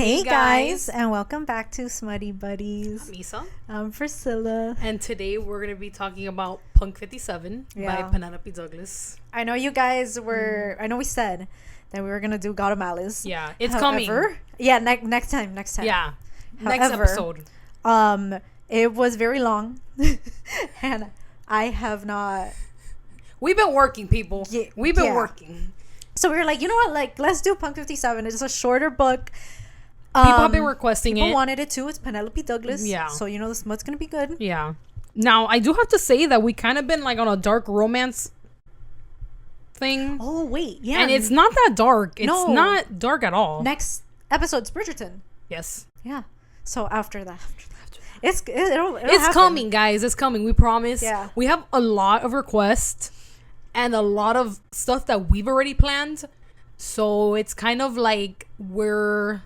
Hey guys, and welcome back to Smutty Buddies. I'm Isa. I'm Priscilla. And today we're going to be talking about Punk 57 by Penelope Douglas. I know you guys were, I know we said that we were going to do God of Malice. Yeah, it's coming. Yeah, next time. Yeah, next episode. It was very long, and I have not. We've been working, people. We've been working. So we were like, you know what? Like, let's do Punk 57. It's a shorter book. People have been requesting people it. wanted it too. It's Penelope Douglas. Yeah. So, you know, the smut's going to be good. Yeah. Now, I do have to say that we kind of been like on a dark romance thing. Oh, wait. Yeah. And it's not that dark. It's not dark at all. Next episode's Bridgerton. Yes. Yeah. So after that. It'll coming, guys. It's coming. We promise. Yeah. We have a lot of requests and a lot of stuff that we've already planned. So it's kind of like we're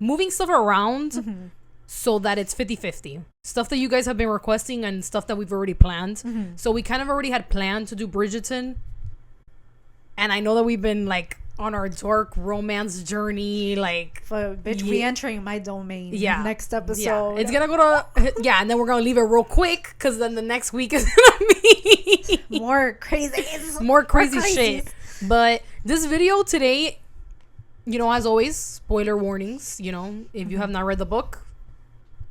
moving stuff around so that it's 50-50. Stuff that you guys have been requesting and stuff that we've already planned. So we kind of already had planned to do Bridgerton. And I know that we've been like on our dark romance journey, like re-entering my domain. Yeah, next episode. Yeah. It's gonna go to and then we're gonna leave it real quick because then the next week is gonna be more crazy shit. But this video today, you know, as always, spoiler warnings. You know, if you have not read the book,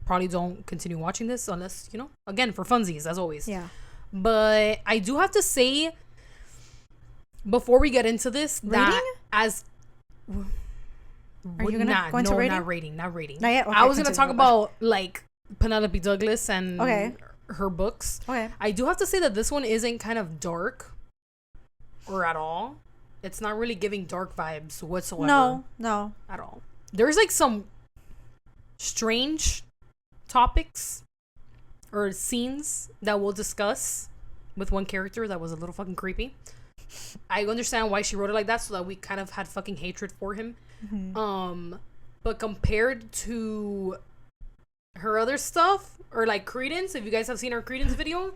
probably don't continue watching this unless, you know, again, for funsies, as always. Yeah. But I do have to say, before we get into this, that as are you gonna go into rating? Not rating. Not yet? Okay, I was gonna talk about like Penelope Douglas and her books. Okay. I do have to say that this one isn't kind of dark or at all. It's not really giving dark vibes whatsoever. No, at all. There's like some strange topics or scenes that we'll discuss with one character that was a little fucking creepy. I understand why she wrote it like that, so that we kind of had fucking hatred for him. But compared to her other stuff, or like Credence, if you guys have seen her Credence video,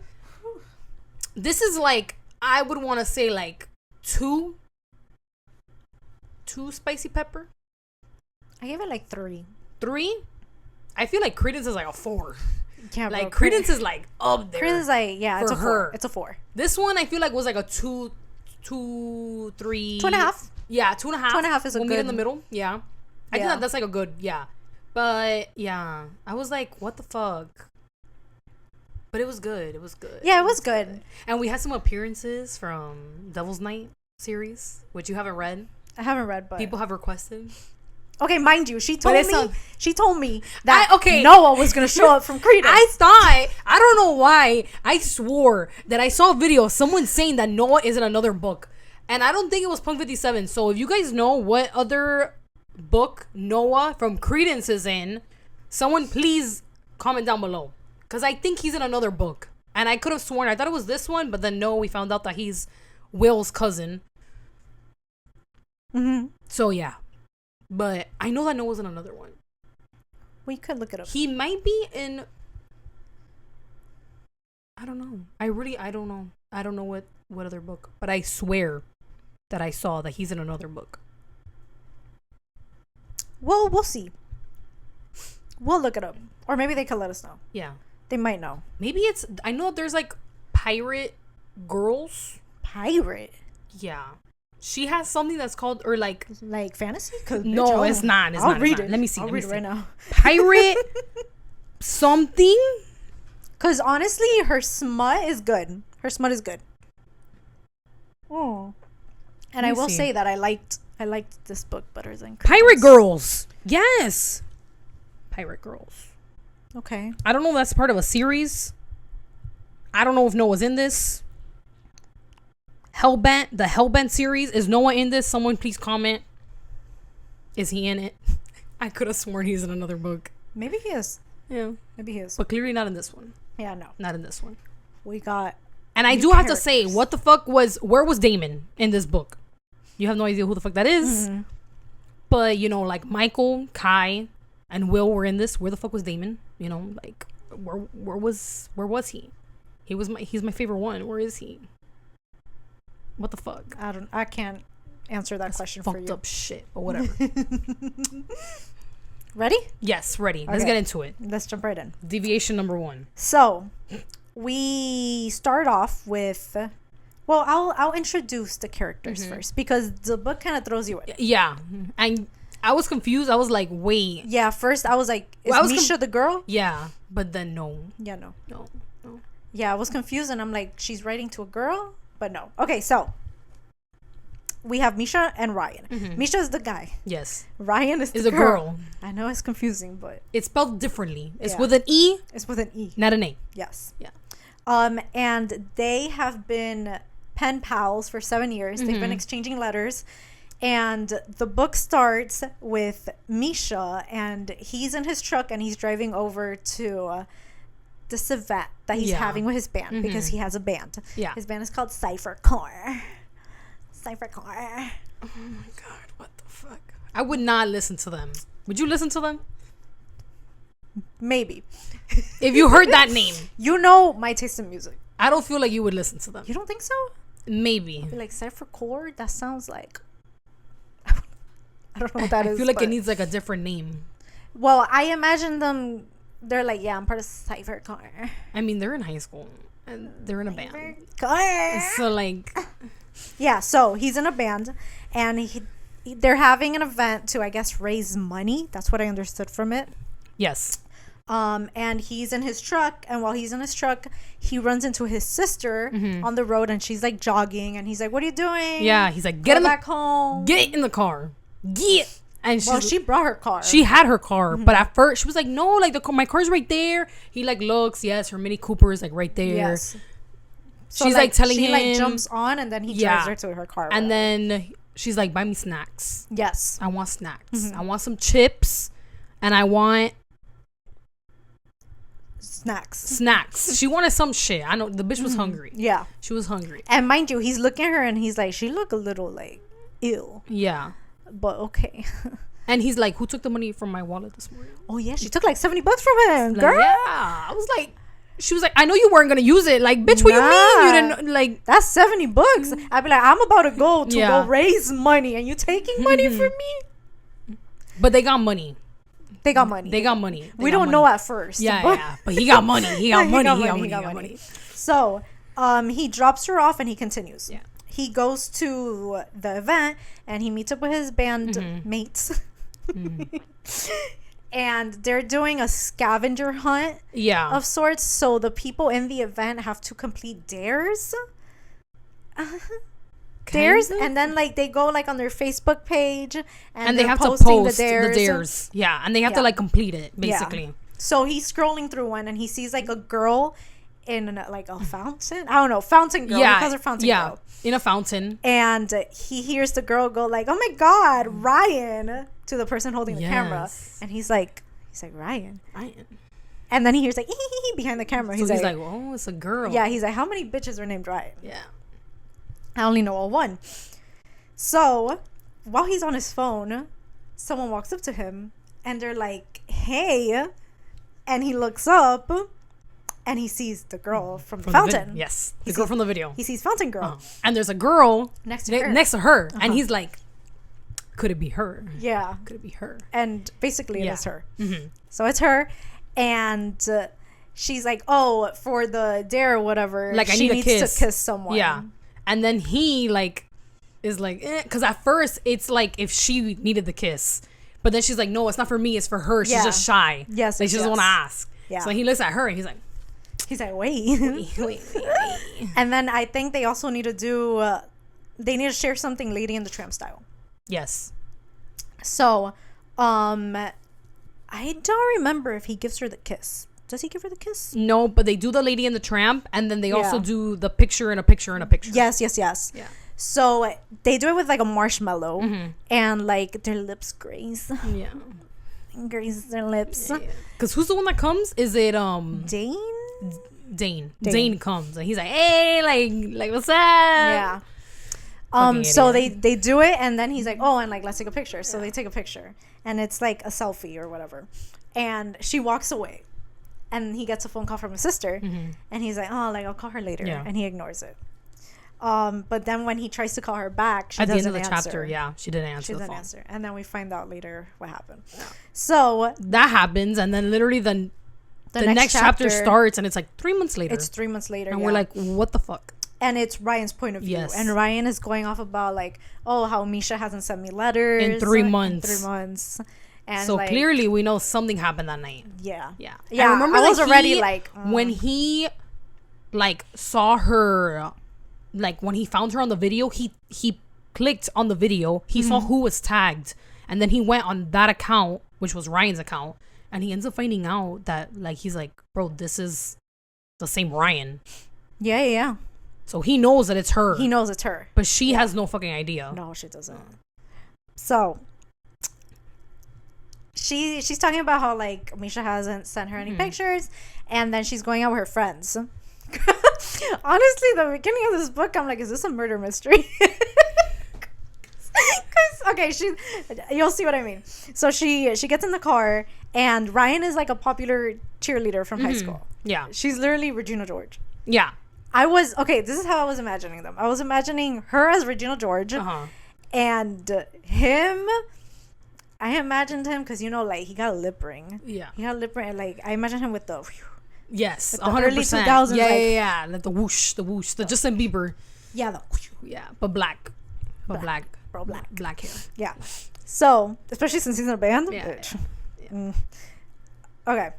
this is like, I would want to say like two spicy pepper. I gave it like 3. 3? I feel like Credence is like a 4. Yeah, like Credence is like up there. Credence is like, yeah, it's a 4. Her. It's a 4. This one I feel like was like a 2, 3, 2.5. Yeah, 2.5. 2.5 is a we'll good meet in the middle. Yeah, I think that's like a good. Yeah, but yeah, I was like, what the fuck? But it was good. It was good. Yeah, it was good. And we had some appearances from Devil's Night series, which you haven't read. I haven't read, but people have requested. Okay, mind you, she told me that okay. Noah was gonna show up from Credence. I don't know why, I swore that I saw a video of someone saying that Noah is in another book, and I don't think it was Punk 57. So if you guys know what other book Noah from Credence is in, someone please comment down below, because I think he's in another book, and I could have sworn I thought it was this one, but then no, we found out that he's Will's cousin. So yeah. But I know that Noah's in another one. We could look it up. He might be in... I don't know. I don't know. I don't know what other book. But I swear that I saw that he's in another book. Well, we'll see. We'll look it up. Or maybe they could let us know. Yeah. They might know. Maybe it's... I know there's like pirate girls. Pirate? Yeah. She has something that's called, or like fantasy? No, it's not. I'll read it. Let me see. I'll read it right now. Pirate something? Because honestly, her smut is good. Oh. And I will say that I liked this book better than Credence. Pirate Girls. Yes. Pirate Girls. Okay. I don't know if that's part of a series. I don't know if Noah's in this. The Hellbent series. Is Noah in this? Someone please comment. Is he in it? I could have sworn he's in another book. Maybe he is. Yeah. Maybe he is. But clearly not in this one. Yeah, no. Not in this one. We got... And I do have to say, where was Damon in this book? You have no idea who the fuck that is. But, you know, like Michael, Kai, and Will were in this. Where the fuck was Damon? You know, like, where was he? He's my favorite one. Where is he? What the fuck? I can't answer that question for you. Fucked up shit, but whatever. Ready? Yes, ready. Let's Okay. get into it. Let's jump right in. Deviation number 1. So, we start off with. Well, I'll introduce the characters first because the book kind of throws you in. Yeah. And I was confused. I was like, wait. Yeah, first I was like, is Well, I was Misha the girl? Yeah. But then no. Yeah, no. No. Yeah, I was confused and I'm like, she's writing to a girl? But no. Okay, so we have Misha and Ryan. Misha is the guy. Yes. Ryan is Is the a girl. I know it's confusing, but It's spelled differently. It's Yeah. with an E, it's with an E. not an A. Yes. Yeah. And they have been pen pals for 7 years. They've been exchanging letters. And the book starts with Misha, and he's in his truck and he's driving over to this event that he's having with his band because he has a band. Yeah. His band is called Cypher Core. Cypher Core. Oh my God. What the fuck? I would not listen to them. Would you listen to them? Maybe. If you heard that name. You know my taste in music. I don't feel like you would listen to them. You don't think so? Maybe. Like Cypher Core? That sounds like. I don't know what that is. I feel like but- it needs like a different name. Well, I imagine them. They're like, yeah, I'm part of Cypher Core. I mean, they're in high school and they're in a band. Core. So like, Yeah, so he's in a band, and they're having an event to, I guess, raise money. That's what I understood from it. yes. And he's in his truck, and while he's in his truck, he runs into his sister on the road, and she's like jogging, and he's like, "What are you doing?" Yeah. He's like, Go back home. get in the car. Get. And Well, she brought her car. she had her car, but at first she was like, no, like my car's right there. He like looks, yes, her Mini Cooper is like right there. Yes. So, She's like telling she him, like jumps on, and then he drives her to her car. and then she's like, buy me snacks. yes, I want snacks. I want some chips, and I want snacks. She wanted some shit. I know the bitch was hungry. Yeah. She was hungry. And mind you, he's looking at her, and he's like, she look a little like ill, Yeah. but okay. And he's like, who took the money from my wallet this morning? Oh yeah, she took like $70 from him, Like, girl. yeah. I was like, she was like, I know you weren't gonna use it. Like, bitch, what you mean? You didn't like. That's $70. I'd be like, I'm about to go Yeah. go raise money, and you taking money from me? But they got money. They got money. They got money. We don't know at first. Yeah, but yeah. But he got money. He got money. He got money. So, he drops her off and he continues. Yeah. He goes to the event and he meets up with his band mates. And they're doing a scavenger hunt Yeah. of sorts. So the people in the event have to complete dares. Dares, and then like they go like on their Facebook page and they they're have to posting post the dares. Yeah. And they have to Yeah. like complete it, basically. Yeah. So he's scrolling through one and he sees like a girl in like a fountain. I don't know, fountain girl. Yeah. He calls her fountain Yeah. girl. In a fountain. And he hears the girl go like, "Oh my God, Ryan!" to the person holding the camera, Yes. and he's like, Ryan. Ryan. And then he hears like behind the camera. So he's like, oh, it's a girl. yeah, he's like, how many bitches are named Ryan? Yeah. I only know a one. So while he's on his phone, someone walks up to him and they're like, "Hey," and he looks up and he sees the girl from the fountain. Yes. The girl from the video. He sees Fountain Girl And there's a girl next to her. next to her. And he's like, could it be her? Yeah. Could it be her? And basically it Yeah. is her. So it's her. And she's like, oh, for the dare or whatever, Like, I she need a needs kiss. to kiss someone. Yeah. And then he like is like, because at first it's like if she needed the kiss, but then she's like, no, it's not for me, it's for her. She's Yeah. just shy. Yes, Like she doesn't yes. want to ask. Yeah. So he looks at her and he's like, He's like, wait. And then I think they also need to do, they need to share something Lady in the Tramp style. yes. So, I don't remember if he gives her the kiss. Does he give her the kiss? No, but they do the Lady and the Tramp, and then they also Yeah. do the picture in a picture in a picture. Yes. Yeah. So they do it with like a marshmallow and like their lips graze. Yeah. Graze their lips. Because who's the one that comes? Is it Dane? Dane? Dane comes and he's like, hey, like what's up? Yeah. Fucking So idiot. they do it and then he's like, oh, and like let's take a picture. So they take a picture and it's like a selfie or whatever. And she walks away. And he gets a phone call from his sister and he's like, oh, like I'll call her later. Yeah. And he ignores it. But then when he tries to call her back, she at the doesn't end of the answer. chapter, yeah, she didn't answer She the doesn't phone. answer. And then we find out later what happened. So That happens, and then literally the next chapter starts, and it's like 3 months later. It's 3 months later. And we're like, what the fuck? And it's Ryan's point of view. Yes. And Ryan is going off about like, oh, how Misha hasn't sent me letters. In 3 months. In 3 months. And So like, clearly we know something happened that night. Yeah. Yeah. Yeah. I remember I was that already like... when he like saw her, like when he found her on the video, he clicked on the video. He saw who was tagged. And then he went on that account, which was Ryan's account. And he ends up finding out that like, he's like, bro, this is the same Ryan. Yeah. So he knows that it's her. He knows it's her. But she has no fucking idea. No, she doesn't. So she's talking about how like Misha hasn't sent her any pictures, and then she's going out with her friends. Honestly, the beginning of this book, I'm like, is this a murder mystery? Okay, you'll see what I mean. So she gets in the car, and Ryan is like a popular cheerleader from high school. Yeah. She's literally Regina George. Yeah. This is how I was imagining them. I was imagining her as Regina George, and him. I imagined him because like he got a lip ring. Yeah. He got a lip ring. Like I imagine him with the. Yes, Like the early 100%. 2000s, Yeah. Like the whoosh, the Justin Bieber. Yeah, Yeah, but black. But black. Bro, black. Black hair. Yeah. So, especially since he's in a band. Yeah. Okay.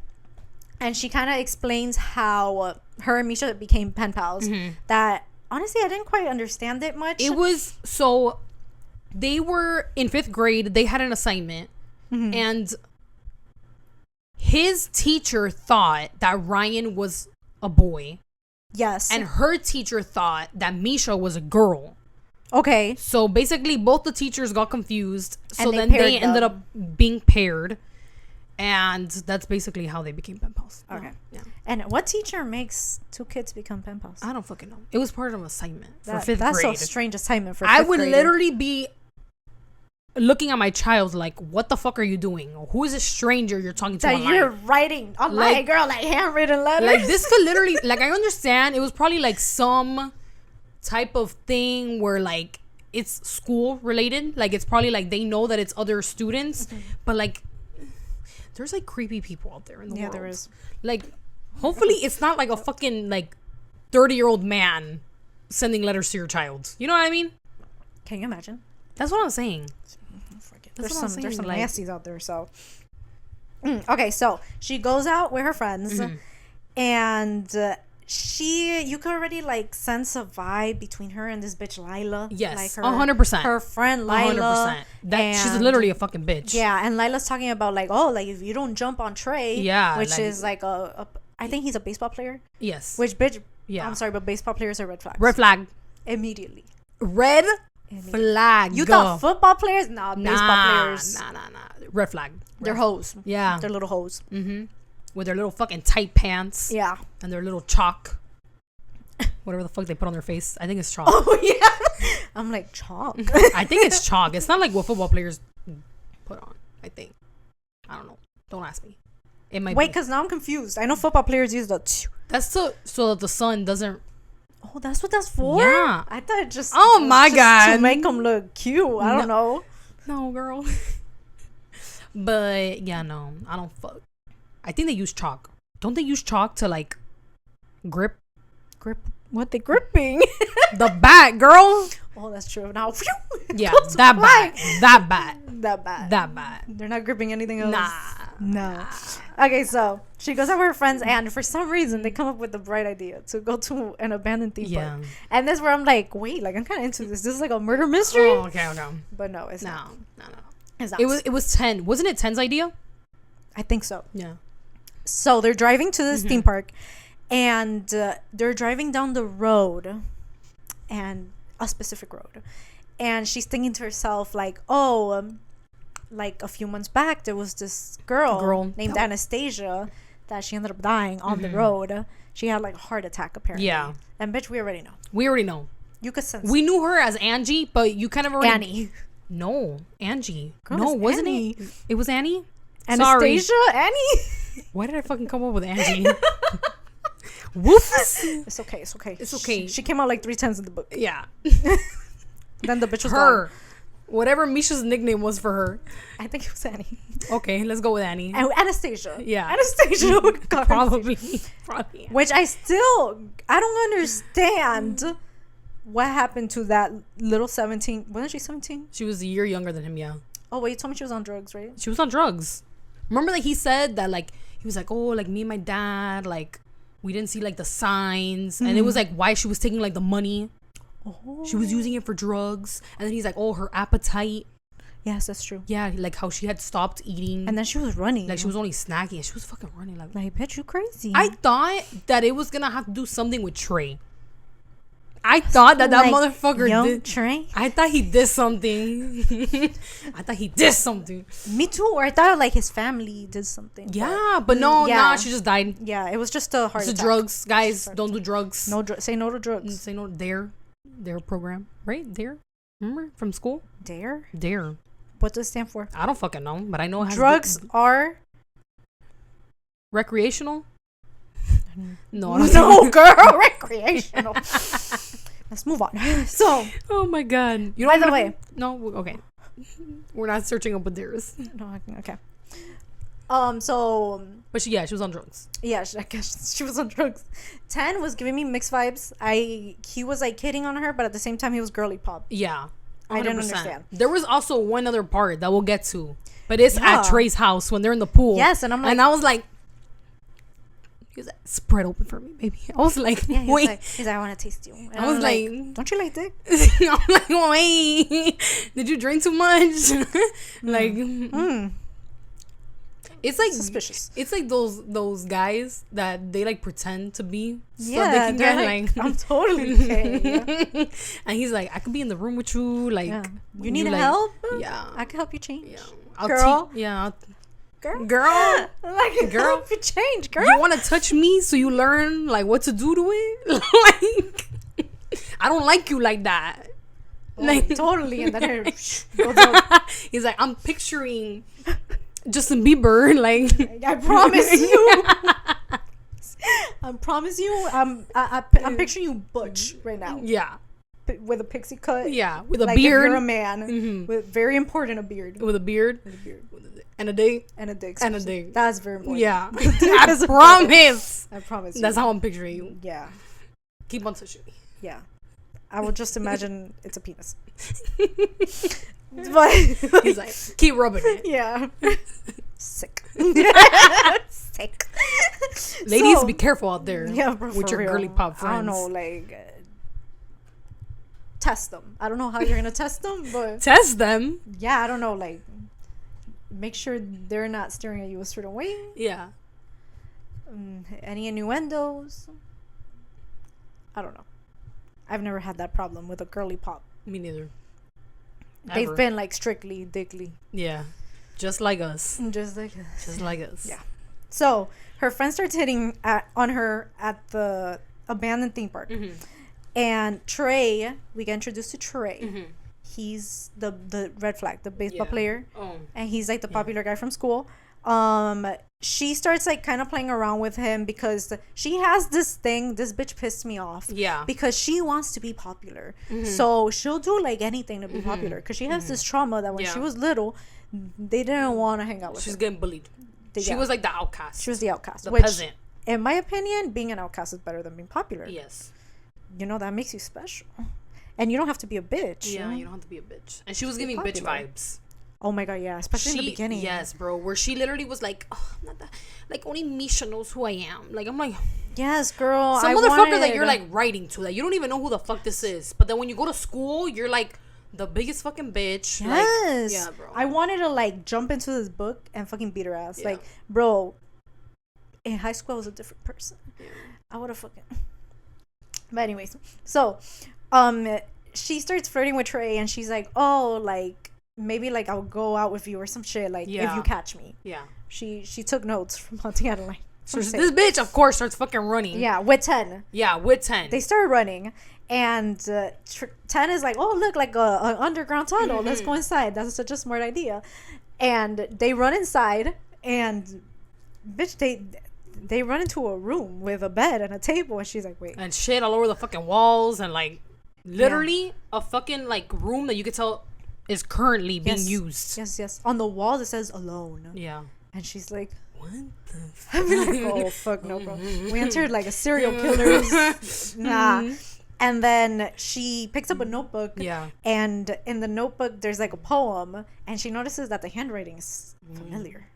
And she kind of explains how her and Misha became pen pals. That, honestly, I didn't quite understand it much. It was, so, they were in 5th grade. They had an assignment. And his teacher thought that Ryan was a boy. Yes. And her teacher thought that Misha was a girl. Okay. So basically both the teachers got confused. So And then they they paired ended them. up being paired. And that's basically how they became pen pals. Okay. Yeah. And what teacher makes 2 kids become pen pals? I don't fucking know. It was part of an assignment for 5th grade. That's a strange assignment for 5th I would grader. literally be looking at my child like, what the fuck are you doing? Who is this stranger you're talking to that online? you're writing online, girl, like handwritten letters. Like this could literally, like I understand it was probably like some type of thing where like it's school related. Like it's probably like they know that it's other students, but like there's like creepy people out there in the world. Yeah, there is. Like hopefully it's not like a fucking like 30-year-old man sending letters to your child. You know what I mean? Can you imagine? That's what I'm saying. There's what I'm some saying, like- nasties out there. So okay, so she goes out with her friends, and you could already like sense a vibe between her and this bitch Lila. Yes, like 100%. Her friend Lila. 100%. That she's literally a fucking bitch. Yeah, and Lila's talking about like, oh, like if you don't jump on Trey, Yeah, which like- is like I think he's a baseball player. Yes. Which bitch? Yeah. I'm sorry, but baseball players are red flags. Red flag. Immediately. Red flag. You thought football players? Nah, baseball players. Nah. Red flag. They're hoes. Yeah. They're little hoes. With their little fucking tight pants. Yeah. And their little chalk. Whatever the fuck they put on their face. I think it's chalk. Oh, yeah. I'm like, chalk. I think it's chalk. It's not like what football players put on, I think. I don't know. Don't ask me. It might Wait, be. because now I'm confused. I know football players use the... That's so that the sun doesn't... Oh, that's what that's for? Yeah. I thought it just... Oh, it was my just God. to make them look cute. I don't know. No, girl. But, yeah, no. I don't fuck. I think they use chalk. Don't they use chalk to, like, grip? Grip? What they gripping? The bat, girl. Oh, that's true. Now, Yeah, that bat. That bat. That bad. That bat. They're not gripping anything else. Nah. No. Okay, so she goes out with her friends, and for some reason, they come up with the bright idea to go to an abandoned theme park. And that's where I'm like, wait, like I'm kind of into this. This is like a murder mystery. Oh, okay. But no, it's not. No. It's not. It was 10. Wasn't it 10's idea? I think so. Yeah. So they're driving to this theme park, and they're driving down the road, and a specific road, and she's thinking to herself like, oh, like a few months back there was this girl named Anastasia that she ended up dying on the road. She had like a heart attack apparently. Yeah. And bitch, we already know. You could sense We knew her as Angie, but you kind of already... Annie. No, Angie. Girl, no, it's wasn't Annie. it? It was Annie? Anastasia? Sorry. Annie? Why did I fucking come up with Angie? Whoops. It's okay. It's okay. It's okay. She came out like 3 times in the book. Yeah. Then the bitch was Her. gone. Whatever Misha's nickname was for her. I think it was Annie. Okay, let's go with Annie. And Anastasia. Yeah. Anastasia. God, Probably. Which I don't understand what happened to that little 17. Wasn't she 17? She was a year younger than him, yeah. Oh, wait, you told me she was on drugs, right? She was on drugs. Remember, like, he said that, like, he was like, oh, like, me and my dad, like, we didn't see, like, the signs. And it was, like, why she was taking, like, the money. Oh. She was using it for drugs. And then he's like, oh, her appetite. Yes, that's true. Yeah, like, how she had stopped eating. And then she was running. Like, she was only snacking. She was fucking running. Like, bitch, you crazy. I thought that it was gonna have to do something with Trey. I thought that like, motherfucker did. Trey? I thought he did something. I thought he did something. Me too. Or I thought like his family did something. Yeah, but no, yeah. nah, she just died. Yeah, it was just a heart It's attack. drugs, guys. Don't do drugs. No, say no to drugs. Say no. Dare program, right? Dare. Remember from school? Dare? Dare. What does it stand for? I don't fucking know, but I know it has drugs are recreational. No, no, girl, recreational. Let's move on. So, oh my god. You by the way, no, okay. We're not searching up what there is. No, okay. So, but she was on drugs. Yeah, I guess she was on drugs. 10 was giving me mixed vibes. He was like kidding on her, but at the same time he was girly pop. Yeah, 100%. I didn't understand. There was also one other part that we'll get to, but it's at Trey's house when they're in the pool. Yes, and I'm like, and I was like, he was like, spread open for me, baby. I was like, yeah, wait. He's like, I want to taste you. And I was like, don't you like dick? I'm like, wait, did you drink too much? Like, it's like suspicious. It's like those guys that they like pretend to be, so yeah, they can get like I'm totally okay. Yeah. And he's like, I could be in the room with you, like, you need like, help? Yeah, I can help you change. Yeah, Girl. Girl, like, girl, help you change, girl. You want to touch me so you learn like what to do to it? Like, I don't like you like that. Like, totally. And then he's like, I'm picturing Justin Bieber, like, I promise you. I promise you. I'm picturing you butch right now. Yeah. With a pixie cut. Yeah. With a like beard. If you're a man. With very important a beard. With a beard. With a beard. And a dick. And a dick. And a dick. That's very important. Yeah. I promise. I promise you. That's how I'm picturing you. Yeah. Keep on touching me. Yeah. I will just imagine it's a penis. But he's like, keep rubbing it. Yeah. Sick. Sick. Ladies, be careful out there. Yeah, bro, with your real. girly pop friends. I don't know, like, test them. I don't know how you're gonna test them, but test them. Yeah, I don't know, like, make sure they're not staring at you a certain way. Yeah. Any innuendos? I don't know. I've never had that problem with a girly pop. Me neither. They've been like strictly dickly. Yeah. Just like us. Just like us. Just like us. Yeah. So her friend starts hitting on her at the abandoned theme park. Mm-hmm. And Trey, we get introduced to Trey. Mm-hmm. He's the red flag, the baseball player. Oh. And he's like the popular guy from school. She starts like kind of playing around with him because she has this thing. This bitch pissed me off. Yeah. Because she wants to be popular. Mm-hmm. So she'll do like anything to be popular. Because she has this trauma that when she was little, they didn't want to hang out with her. She's getting bullied. She was like the outcast. She was the outcast. The peasant. In my opinion, being an outcast is better than being popular. Yes. You know, that makes you special. And you don't have to be a bitch. Yeah, you don't have to be a bitch. And she was giving bitch vibes. Oh my god, yeah, especially in the beginning. Yes, bro, where she literally was like, oh, I'm not that, like, only Misha knows who I am. Like, I'm like, yes, girl. Some motherfucker that you're like writing to, that you don't even know who the fuck this is. But then when you go to school, you're like the biggest fucking bitch. Yes. Like, yeah, bro. I wanted to like jump into this book and fucking beat her ass. Yeah. Like, bro, in high school I was a different person. Yeah. I would have fucking. But anyways, so, she starts flirting with Trey and she's like, oh, like, maybe like I'll go out with you or some shit, like, if you catch me. Yeah. She took notes from Haunting Adeline. So this bitch, of course, starts fucking running. Yeah, with 10. Yeah, with 10. They started running, and 10 is like, oh, look, like an underground tunnel. Mm-hmm. Let's go inside. That's such a smart idea. And they run inside, and bitch, they run into a room with a bed and a table, and she's like, wait. And shit all over the fucking walls, and like literally a fucking like room that you could tell is currently being used. Yes. On the wall it says alone. Yeah. And she's like, what the fuck? I'm like, oh fuck no, bro. We entered like a serial killer's. Nah. And then she picks up a notebook. Yeah. And in the notebook there's like a poem, and she notices that the handwriting is familiar.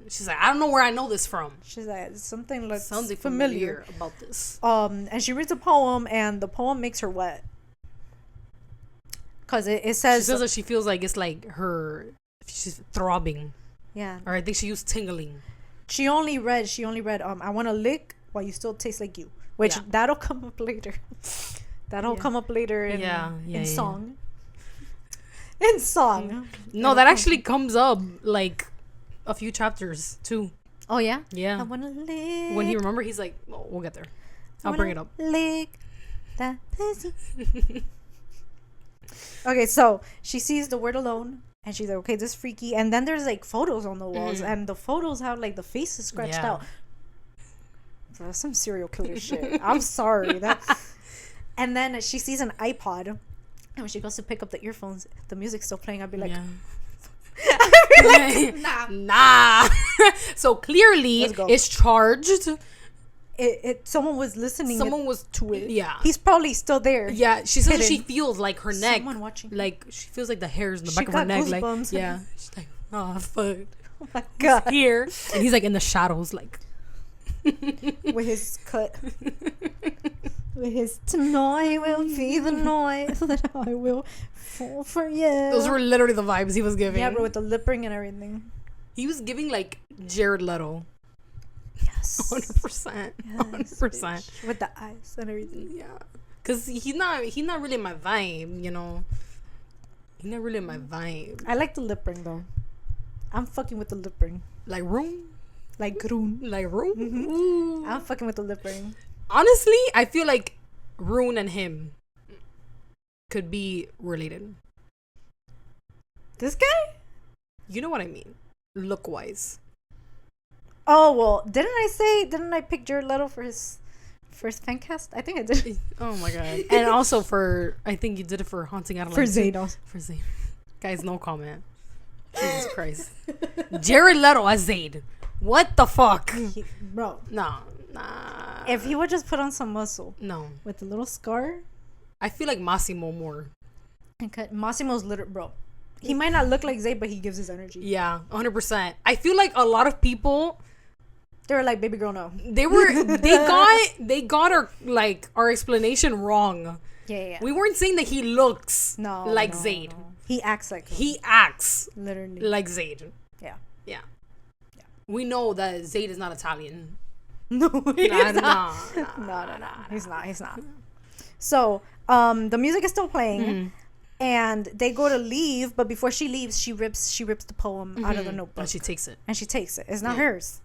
She's like, I don't know where I know this from. She's like, something looks Something familiar about this. And she reads a poem, and the poem makes her wet. Cause it says, she says that she feels like it's like she's throbbing. Yeah. Or I think she used tingling. She only read I want to lick while you still taste like you, which that'll come up later. That'll come up later in song. In song. No, that actually comes up like a few chapters too. Oh yeah? Yeah. I want to lick. When he's like, oh, we'll get there. I'll bring it up. Lick that pussy. Okay, so she sees the word alone, and she's like, okay, this is freaky. And then there's like photos on the walls, and the photos have like the faces scratched out. Bro, that's some serial killer shit. I'm sorry. And then she sees an iPod, and when she goes to pick up the earphones, the music's still playing. I'd be like, I'd be like, nah. So clearly it's charged. Someone was listening. Someone was to it. Yeah, he's probably still there. Yeah, she says that she feels like her neck. Someone watching. Like she feels like the hairs in the back of her neck. Goosebumps. Like yeah, she's like, oh fuck. Oh my god. He's here, and he's like in the shadows, like with his cut. With his tonight will be the night that I will fall for you. Those were literally the vibes he was giving. Yeah, bro, with the lip ring and everything. He was giving like Jared Leto. Yes. 100%. 100%. With the eyes and everything. Yeah. Cause he's not really my vibe, you know. He's not really my vibe. I like the lip ring though. I'm fucking with the lip ring. Like room? Like Groon. Like room? Mm-hmm. I'm fucking with the lip ring. Honestly, I feel like Rune and him could be related. This guy? You know what I mean? Look wise. Oh well, didn't I pick Jared Leto for his first fan cast? I think I did. Oh my god. And also I think you did it for Haunting Adelaide. For Zayn also. For Zayn. Guys, no comment. Jesus Christ. Jared Leto as Zayd. What the fuck? Bro. Nah. If he would just put on some muscle. No. With a little scar. I feel like Massimo more. And Massimo's literal, bro. He might not look like Zayd, but he gives his energy. Yeah, 100%. I feel like a lot of people, they were like, baby girl, no. They got our explanation wrong. Yeah. We weren't saying that he looks like Zayd. No. He acts like him. He acts literally like Zayd. Yeah. We know that Zayd is not Italian. No, he's not. No. He's not. So, the music is still playing, and they go to leave, but before she leaves, she rips the poem out of the notebook. And she takes it. It's not hers.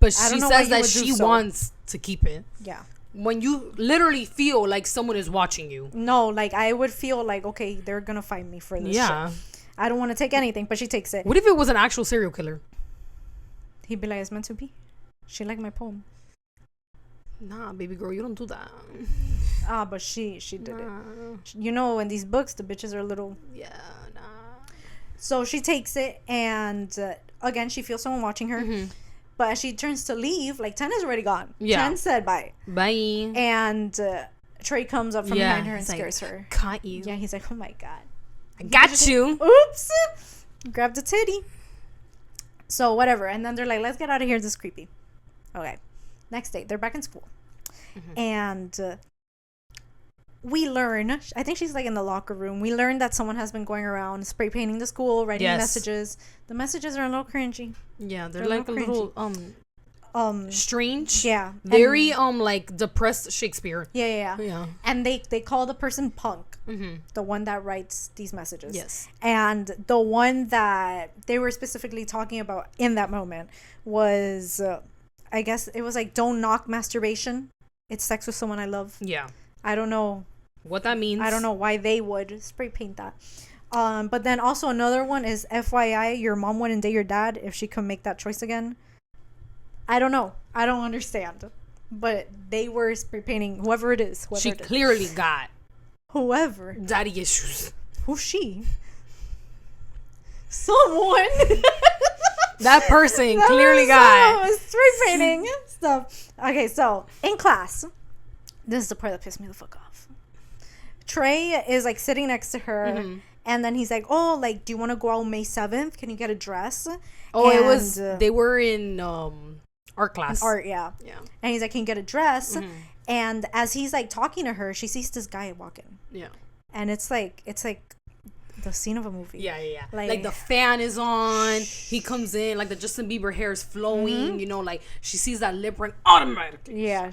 But she says that she wants to keep it. Yeah. When you literally feel like someone is watching you. No, like I would feel like, okay, they're gonna find me for this shit. I don't want to take anything, but she takes it. What if it was an actual serial killer? He'd be like, it's meant to be. She liked my poem. Nah, baby girl, you don't do that. But she did it. You know, in these books, the bitches are little. Yeah, nah. So she takes it, and again, she feels someone watching her. But as she turns to leave, like 10 is already gone. Yeah. 10 said bye. Bye. And Trey comes up from behind her and scares her. Caught you. Yeah, he's like, oh my god. I got you. Oops. Grabbed a titty. So whatever. And then they're like, let's get out of here. This is creepy. Okay. Next day, they're back in school. And we learn, I think she's like in the locker room. We learn that someone has been going around spray painting the school, writing messages. The messages are a little cringy. Yeah, they're like a little strange. Yeah. Very like depressed Shakespeare. Yeah. And they call the person Punk. The one that writes these messages. Yes. And the one that they were specifically talking about in that moment was I guess it was like, don't knock masturbation. It's sex with someone I love. Yeah. I don't know what that means. I don't know why they would spray paint that. But then also another one is FYI, your mom wouldn't date your dad if she could make that choice again. I don't know. I don't understand. But they were spray painting whoever it is. She clearly got whoever daddy issues. Who's she? Someone. That person clearly got spray painting stuff. Okay, so in class, this is the part that pissed me the fuck off. Trey is like sitting next to her, and then he's like, "Oh, like, do you want to go out May 7th? Can you get a dress?" Oh, and it was they were in art class. Art, yeah. And he's like, "Can you get a dress?" And as he's like talking to her, she sees this guy walking. Yeah. And it's like the scene of a movie. Yeah. Like the fan is on. He comes in, like the Justin Bieber hair is flowing. You know, like she sees that lip ring automatically. Yeah.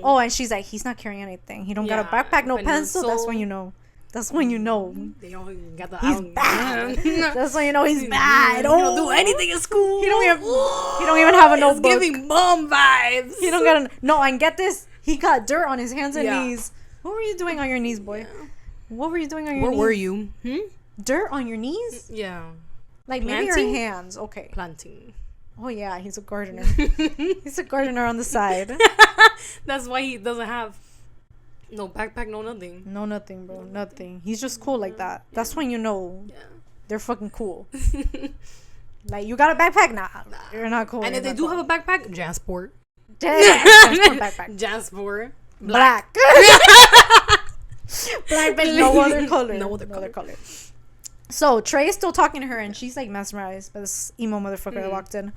Oh, and she's like, he's not carrying anything. He don't got a backpack, no pencil. That's when you know. That's when you know. They don't got the. He's bad. That's when you know he's bad. He don't do anything in school. He don't even have a notebook. It's giving bum vibes. He don't got no. And get this, he got dirt on his hands and knees. What were you doing on your knees, boy? Yeah. What were you doing on your knees? Where were you? Dirt on your knees? Yeah. Like maybe your hands. Okay. Planting. Oh yeah, he's a gardener. He's a gardener on the side. That's why he doesn't have no backpack, no nothing. No nothing, bro. Nothing. He's just cool like that. That's when you know they're fucking cool. Like, you got a backpack? Nah. You're not cool. And if they do have a backpack, Jansport. Jansport backpack. Jansport. Black. Black, but no other color. No other color. So Trey is still talking to her, and she's like mesmerized by this emo motherfucker that walked in.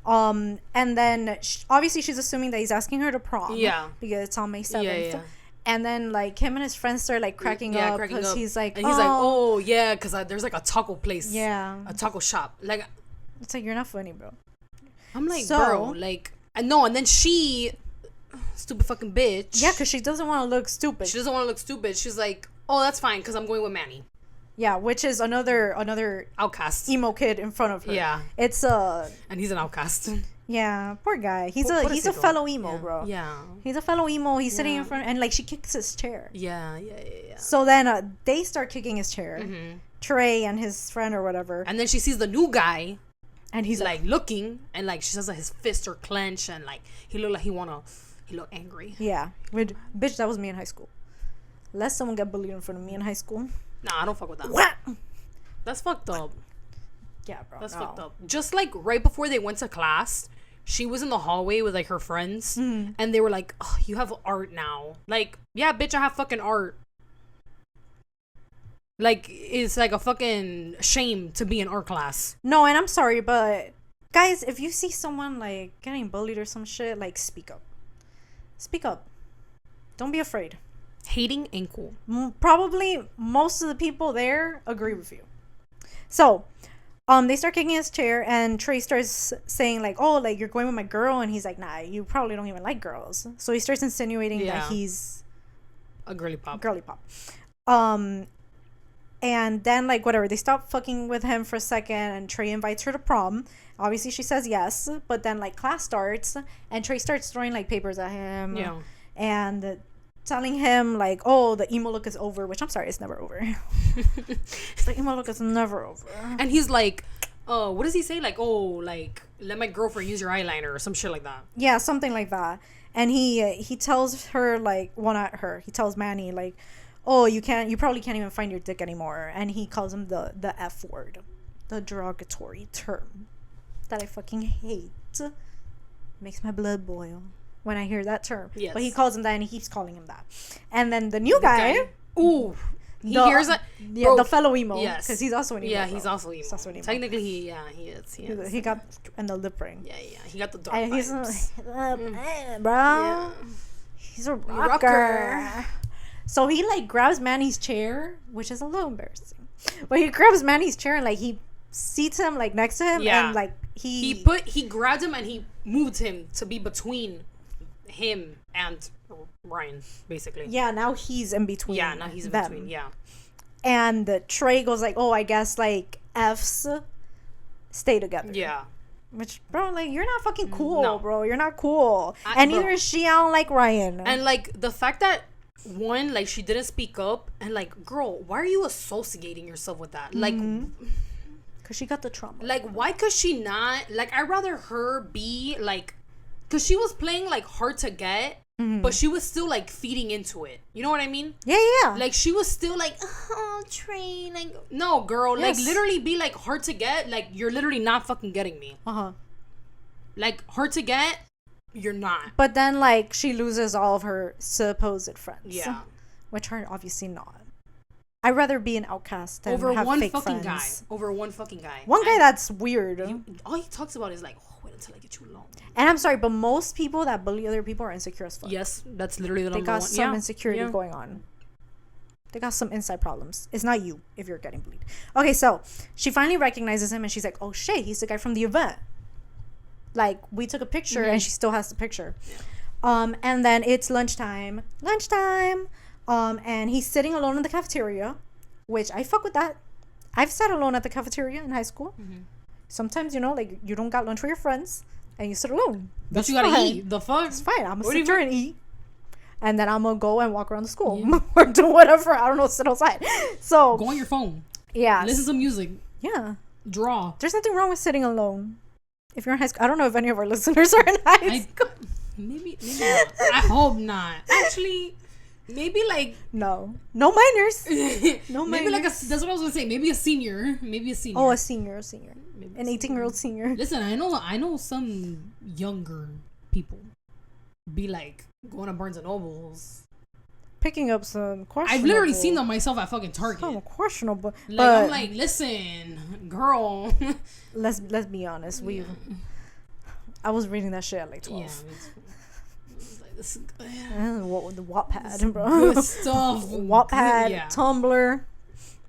And then obviously she's assuming that he's asking her to prom. Yeah. Because it's on May 7th. Yeah. And then like him and his friends start like cracking up because he's like, and he's like, oh yeah, because there's like a taco place. Yeah. A taco shop. Like, it's like, you're not funny, bro. I'm like, bro, like, I know. And then she, stupid fucking bitch. Yeah, because she doesn't want to look stupid. She doesn't want to look stupid. She's like, oh, that's fine because I'm going with Manny. Yeah, which is another outcast emo kid in front of her. Yeah, it's and he's an outcast. Yeah, poor guy. He's a fellow emo, bro. Yeah, he's a fellow emo. He's sitting in front, and like she kicks his chair. Yeah. So then they start kicking his chair. Trey and his friend or whatever. And then she sees the new guy, and he's like looking, and like she says that his fists are clenched, and like he looked angry. Yeah, bitch, that was me in high school. Let someone get bullied in front of me in high school. Nah, I don't fuck with that. That's fucked up. Yeah, bro. That's fucked up. Just like right before they went to class, she was in the hallway with like her friends, and they were like, oh, you have art now. Like, yeah, bitch, I have fucking art. Like, it's like a fucking shame to be in art class. No, and I'm sorry, but guys, if you see someone like getting bullied or some shit, like, speak up. Speak up. Don't be afraid. Hating ain't cool. Probably most of the people there agree with you. So, they start kicking his chair, and Trey starts saying like, "Oh, like, you're going with my girl," and he's like, "Nah, you probably don't even like girls." So he starts insinuating that he's a girly pop. And then like whatever, they stop fucking with him for a second, and Trey invites her to prom. Obviously, she says yes, but then like class starts, and Trey starts throwing like papers at him. Yeah, and telling him like, oh, the emo look is over, which I'm sorry, it's never over. The emo look is never over. And he's like, oh, what does he say? Like, oh, like, let my girlfriend use your eyeliner or some shit like that. Yeah, something like that. And he tells her like, well, not her, he tells Manny like, oh, you probably can't even find your dick anymore. And he calls him the F word, the derogatory term that I fucking hate. Makes my blood boil when I hear that term. Yes. But he calls him that, and he keeps calling him that. And then the new guy. Ooh. He hears it. Yeah, the fellow emo. Yes. Because he's also an emo. Yeah, he's also emo. Technically, he is. He got in the lip ring. Yeah. He got the dark vibes. Bro. Yeah. He's a rocker. So he like grabs Manny's chair, which is a little embarrassing. But he grabs Manny's chair and like he seats him like next to him, and like he grabbed him and he moved him to be between him and Ryan, basically. Yeah, now he's in between. Yeah, now he's in between. Yeah. And Trey goes like, "Oh, I guess like F's stay together." Yeah. Which, bro, like, you're not fucking cool, bro. You're not cool. And neither is she. I don't like Ryan. And like the fact that one, like, she didn't speak up, and like, girl, why are you associating yourself with that? Like, because she got the trauma. Like, why could she not? Like, I'd rather her be like because she was playing like hard to get, but she was still like feeding into it. You know what I mean? Yeah. Like she was still like, oh, train. Like, no, girl. Yes. Like literally be like hard to get. Like you're literally not fucking getting me. Like hard to get, you're not. But then like she loses all of her supposed friends. Yeah. Which are obviously not. I'd rather be an outcast than over have one fake fucking friends. guy. Over one fucking guy. One guy that's weird. All he talks about is like, oh, wait until I get you alone. And I'm sorry, but most people that bully other people are insecure as fuck. Yes, that's literally the number one. They got some insecurity going on. They got some inside problems. It's not you if you're getting bullied. Okay, so she finally recognizes him and she's like, oh shit, he's the guy from the event. Like, we took a picture and she still has the picture. Yeah. And then it's lunchtime. And he's sitting alone in the cafeteria, which I fuck with that. I've sat alone at the cafeteria in high school. Sometimes, you know, like you don't got lunch with your friends and you sit alone. But you gotta eat. The fuck? It's fine. I'm gonna sit there and eat. And then I'm gonna go and walk around the school or do whatever. I don't know, sit outside. So go on your phone. Yeah. Listen to music. Yeah. Draw. There's nothing wrong with sitting alone. If you're in high school. I don't know if any of our listeners are in high school. Maybe not. I hope not. Actually, maybe like no minors. No minors. Maybe like that's what I was gonna say. Maybe a senior. Oh, a senior. Maybe an 18-year-old senior. Listen, I know some younger people be like going to Barnes and Nobles, picking up some questionable. I've literally seen them myself at fucking Target. Some questionable. Like, I'm like, listen, girl. let's be honest. I was reading that shit at like 12. Yeah. This is good. The Wattpad, bro. Good stuff. Wattpad, Tumblr.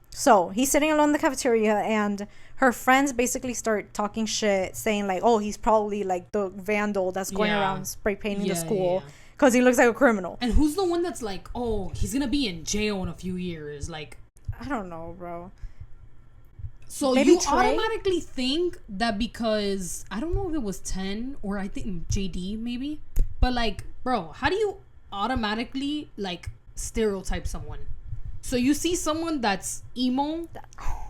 So he's sitting alone in the cafeteria, and her friends basically start talking shit, saying like, "Oh, he's probably like the vandal that's going around spray painting the school because he looks like a criminal." And who's the one that's like, "Oh, he's gonna be in jail in a few years"? Like, I don't know, bro. So maybe you automatically think that because I don't know if it was 10 or I think JD maybe, but like, bro, how do you automatically like stereotype someone? So you see someone that's emo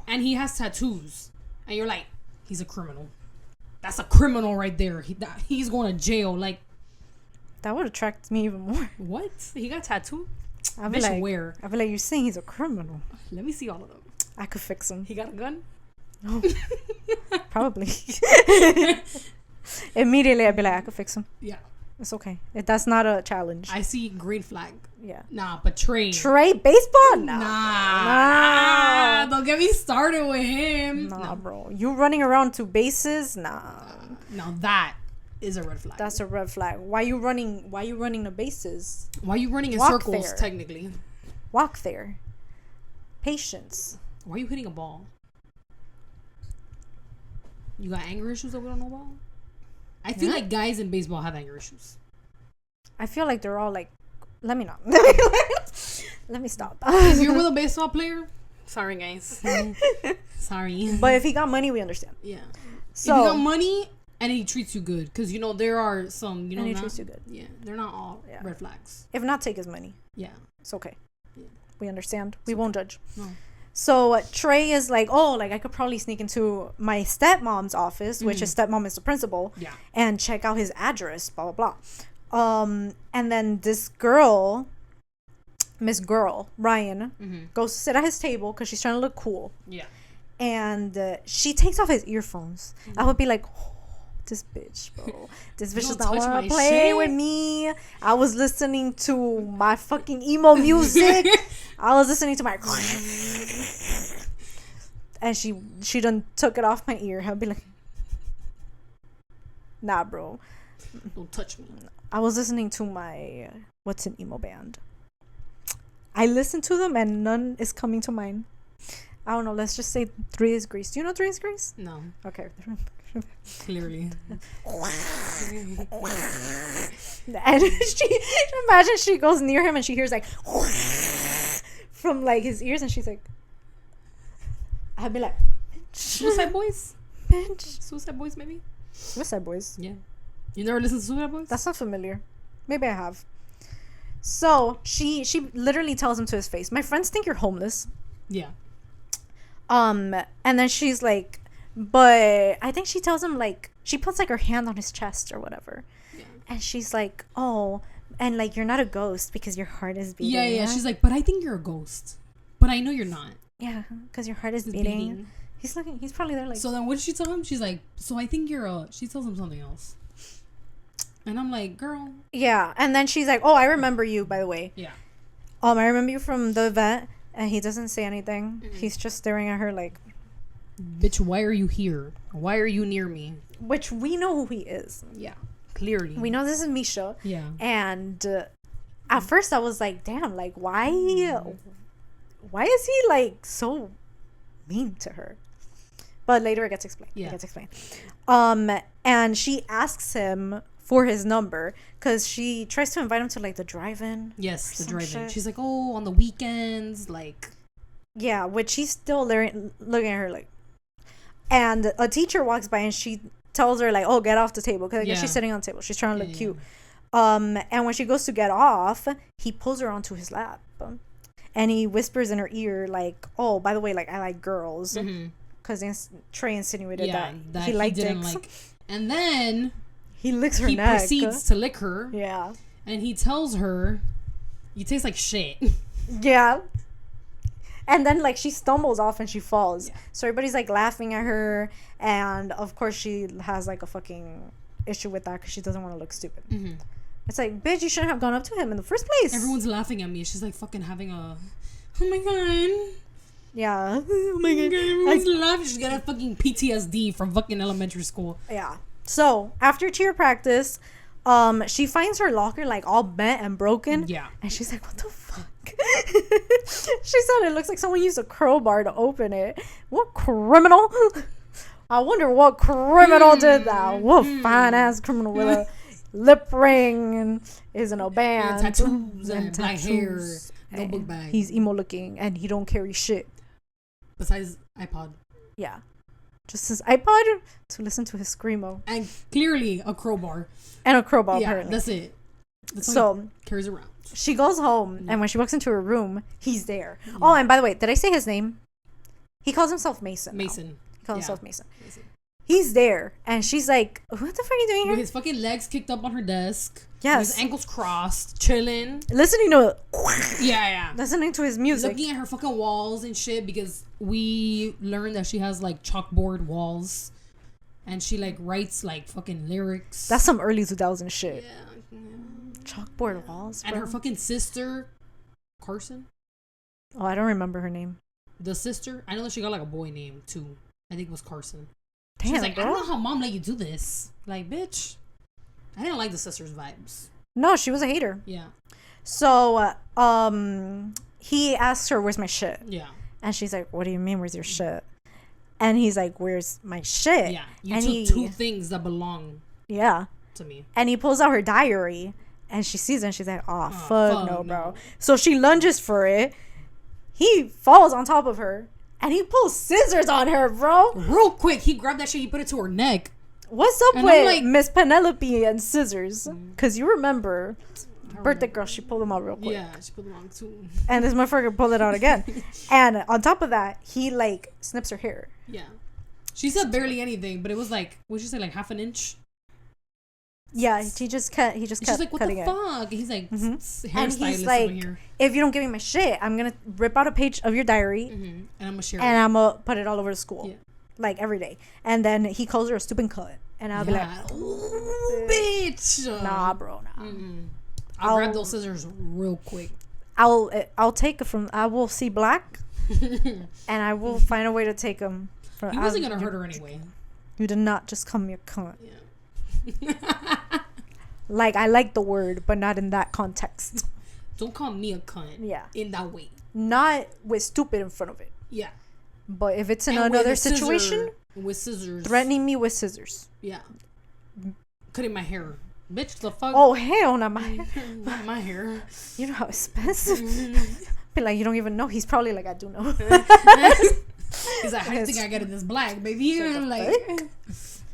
and he has tattoos and you're like, he's a criminal. That's a criminal right there. He's going to jail. Like, that would attract me even more. What? He got tattooed? I'd be like, you're saying he's a criminal. Let me see all of them. I could fix him. He got a gun? No. Probably. Immediately I'd be like, I could fix him. Yeah. It's okay. That's not a challenge. I see green flag. Yeah. Nah, but Trey baseball? Nah. Don't get me started with him. Nah, bro. You running around to bases? Nah. Now that is a red flag. That's a red flag. Why you running the bases? Why you running in circles there. Technically? Walk there. Patience. Why are you hitting a ball? You got anger issues that we don't know about? I feel like guys in baseball have anger issues. I feel like they're all like, let me not. Let me stop. If you're with a baseball player, sorry guys. Sorry. But if he got money, we understand. Yeah. So if he got money and he treats you good, because you know there are some, you know, and he treats you good. Yeah, they're not all red flags. If not, take his money. Yeah, it's okay. Yeah. We understand. We won't judge. No. So Trey is like, oh, like I could probably sneak into my stepmom's office, which his stepmom is the principal, and check out his address, blah blah blah. And then this girl, Miss Girl Ryan, goes to sit at his table because she's trying to look cool. Yeah. And she takes off his earphones. I would be like, oh, this bitch, bro. This bitch does not want to play with me. I was listening to my fucking emo music. I was listening to my and she done took it off my ear. I'd be like, nah, bro. Don't touch me. I was listening to my what's an emo band. I listened to them and none is coming to mind. I don't know. Let's just say 3 Days Grace. Do you know 3 Days Grace? No. Okay. Clearly. And imagine she goes near him and she hears like from like his ears and she's like, I'd be like, Suicide Boys? Bitch. Suicide Boys maybe? Suicide Boys? Yeah. You never listened to Suicide Boys? That's not familiar. Maybe I have. So she literally tells him to his face, my friends think you're homeless. Yeah. And then she's like, but I think she tells him like, she puts like her hand on his chest or whatever. Yeah. And she's like, oh, and like, you're not a ghost because your heart is beating. Yeah. She's like, but I think you're a ghost. But I know you're not. Yeah, because your heart is beating. He's looking. He's probably there like. So then, what did she tell him? She's like, so I think you're a. She tells him something else. And I'm like, girl. Yeah, and then she's like, oh, I remember you, by the way. Yeah. I remember you from the event, and he doesn't say anything. Mm-hmm. He's just staring at her like, bitch, why are you here? Why are you near me? Which we know who he is. Yeah, clearly. We know this is Misha. Yeah. And at first I was like, damn, like, why is he like so mean to her? But later it gets explained. Yeah. It gets explained. And she asks him for his number because she tries to invite him to like the drive-in. Yes, the drive-in. She's like, oh, on the weekends, like. Yeah, which he's still looking at her like. And a teacher walks by and she tells her like, oh, get off the table, because I guess she's sitting on the table. She's trying to look cute. And when she goes to get off, he pulls her onto his lap. And he whispers in her ear like, oh, by the way, like, I like girls. Because Trey insinuated that he liked dicks. And then he licks her neck. He proceeds to lick her. Yeah. And he tells her, you taste like shit. Yeah. And then like she stumbles off and she falls. Yeah. So everybody's like laughing at her. And of course she has like a fucking issue with that because she doesn't want to look stupid. Mm-hmm. It's like, bitch, you shouldn't have gone up to him in the first place. Everyone's laughing at me. She's like fucking having a, oh my god. Yeah. Oh my god. Everyone's laughing. She's got a fucking PTSD from fucking elementary school. Yeah. So after cheer practice, she finds her locker like all bent and broken. Yeah. And she's like, what the fuck? She said it looks like someone used a crowbar to open it. What criminal? I wonder what criminal did that. What fine ass criminal with a lip ring and is in a band, tattoos and black hair, no book bag. He's emo looking and he don't carry shit besides iPod. Yeah, just his iPod to listen to his screamo, and clearly a crowbar. And a crowbar. Yeah, apparently. That's it. That's so he carries around. She goes home, and when she walks into her room, he's there. Yeah. Oh, and by the way, did I say his name? He calls himself Mason. Mason. Now. He calls himself Mason. He's there, and she's like, what the fuck are you doing here? With his fucking legs kicked up on her desk. Yes. With his ankles crossed, chilling. Listening to Yeah. Listening to his music. Looking at her fucking walls and shit, because we learned that she has, like, chalkboard walls. And she, like, writes, like, fucking lyrics. That's some early 2000 shit. Yeah. Chalkboard walls, bro. And her fucking sister, Carson. Oh, I don't remember her name. The sister? I know that she got, like, a boy name, too. I think it was Carson. Damn, she was like, bro. I don't know how mom let you do this. Like, bitch. I didn't like the sister's vibes. No, she was a hater. Yeah. So, he asks her, where's my shit? Yeah. And she's like, what do you mean, where's your shit? And he's like, where's my shit? Yeah. You took two things that belong. Yeah. To me. And he pulls out her diary, and she sees it, and she's like, oh fuck no, bro. So she lunges for it. He falls on top of her. And he pulls scissors on her, bro. Real quick, he grabbed that shit, he put it to her neck. What's up with like, Miss Penelope and scissors? Because you remember, birthday girl, she pulled them out real quick. Yeah, she pulled them out too. And this motherfucker pulled it out again. And on top of that, he like snips her hair. Yeah. She said barely anything, but it was like, what'd you say, like half an inch? Yeah, he just kept like, what cutting the fuck? He's like, and he's like, if you don't give me my shit, I'm gonna rip out a page of your diary, and I'm gonna share and I'm gonna put it all over the school, like every day. And then he calls her a stupid cunt, and I'll be like, ooh, bitch, nah, bro, nah. I'll grab those scissors real quick. I'll take it from. I will see black, and I will find a way to take him. He wasn't gonna hurt her anyway. You did not just call me a cunt. Yeah. Like, I like the word, but not in that context. Don't call me a cunt. Yeah. In that way. Not with stupid in front of it. Yeah. But if it's in another situation, with scissors, threatening me with scissors. Yeah. Cutting my hair. Bitch, the fuck? Oh, hell, not my hair. Not my hair. You know how expensive? Be like, you don't even know. He's probably like, I do know. He's like, how do you think I get it this black, baby? Like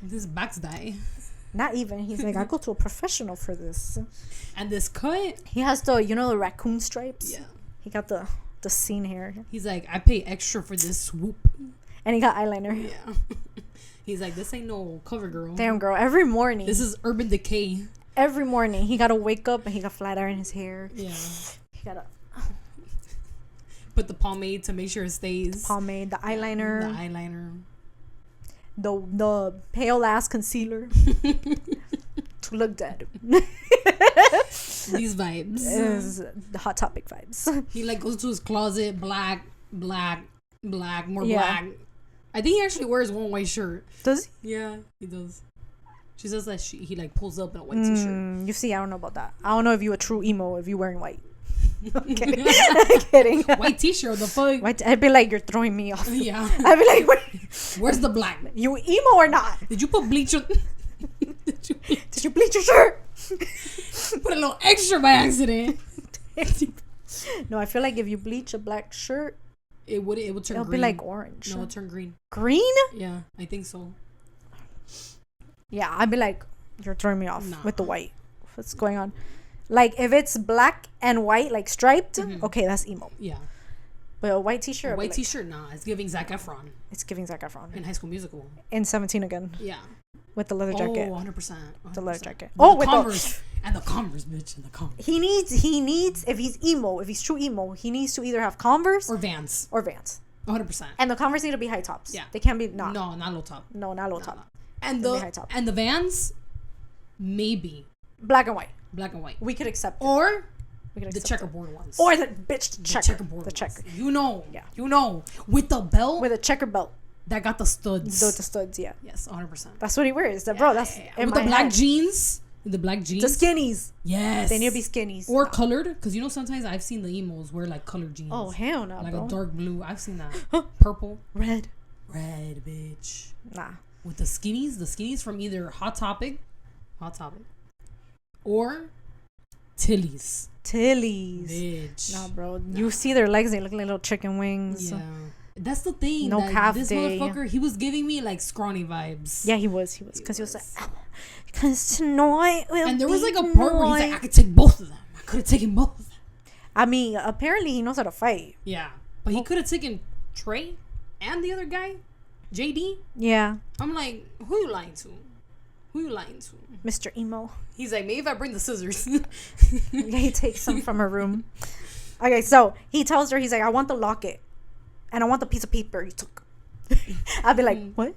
this box dye. Not even. He's like, I go to a professional for this. And this cut? He has the, you know, the raccoon stripes? Yeah. He got the scene hair. He's like, I pay extra for this swoop. And he got eyeliner. Yeah. He's like, this ain't no cover girl. Damn, girl. Every morning. This is Urban Decay. Every morning he gotta wake up and he got flat iron in his hair. Yeah. He gotta put the pomade to make sure it stays. The pomade, the eyeliner. The eyeliner. The pale ass concealer. To look dead. These vibes. Is the Hot Topic vibes. He like goes to his closet, black, more Yeah. black. I think he actually wears one white shirt. Does he? Yeah, he does. She says that he like pulls up in a white t-shirt. You see, I don't know about that. I don't know if you a true emo if you wearing white. I'm kidding. I'm kidding. White t-shirt, the fuck? White I'd be like, you're throwing me off. Yeah. I'd be like, where's the black? You emo or not? Did you put bleach on? Did you bleach your shirt? Put a little extra by accident. No, I feel like if you bleach a black shirt, it would turn it'll green. be like orange. No, it'll turn green. Green? Yeah, I think so. Yeah, I'd be like, you're throwing me off Nah. with the white. What's going on? Like, if it's black and white, like striped, okay, that's emo. Yeah. But a white t-shirt, A white t-shirt, nah. It's giving Zac Efron it's giving Zac Efron. in High School Musical. In 17 again. Yeah. With the leather jacket. Oh, 100%. The leather jacket. Oh, With the Converse. And the Converse, bitch. And the Converse. He needs, if he's emo, if he's true emo, he needs to either have Converse Or Vans. or Vans. 100%. And the Converse need to be high tops. Yeah. They can't be, nah. No, not low top. No, not low top. No. And They be high top. the Vans, maybe Black and white. black and white. We could accept it. Or We could the accept checkerboard ones. it. Or the bitch, the checker. checkerboard The ones. checker. You know. Yeah. You know. With the belt With a checker belt. that got the studs. The studs, yeah. Yes, 100%. That's what he wears. Bro, that's Yeah. in With my the black head. jeans. With the black jeans. The skinnies. Yes. They need to be skinnies. Or colored. Because you know sometimes I've seen the emos wear like colored jeans. Oh, hell no, Like bro. a dark blue. I've seen that. Purple. Red. Red, bitch. Nah. With the skinnies from either Hot Topic, or Tilly's. Bitch. Nah, bro. You see their legs, they look like little chicken wings. Yeah. That's the thing. No that calf this day. motherfucker, he was giving me like scrawny vibes. Yeah, he was. Because he was like, because tonight will And there was be like a part where he's like, night." I could take both of them. I could have taken both of them. I mean, apparently he knows how to fight. Yeah. But he could have taken Trey and the other guy, JD. Yeah. I'm like, who you lying to? Mr. Emo. He's like, maybe if I bring the scissors. Yeah, he takes some from her room. Okay, so he tells her, he's like, I want the locket. And I want the piece of paper you took. I'd be like, what?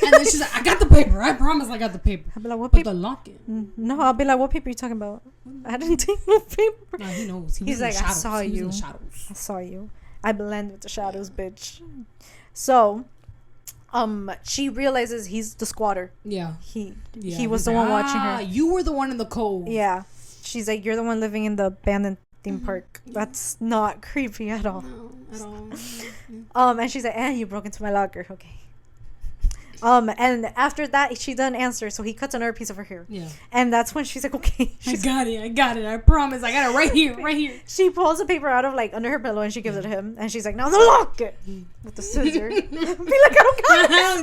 And then she's like, I got the paper. I promise I got the paper. I'd be like, what But paper? the locket. No, I'll be like, what paper are you talking about? I didn't take no paper. Nah, he knows. He He's was in like, the I shadows. saw He was in you. the shadows. I saw you. I blend with the shadows, bitch. So, she realizes he's the squatter. Yeah. He Yeah, was he's the like, one watching her. You were the one in the cove. Yeah. She's like, you're the one living in the abandoned theme park. That's not creepy at all. No, at all. And she's like, and you broke into my locker. Okay. And after that, she doesn't answer, so he cuts another piece of her hair. Yeah. And that's when she's like, okay. I got it. I promise. I got it right here. She pulls the paper out of like under her pillow and she gives it to him. And she's like, now the locket with the scissor. Be like, I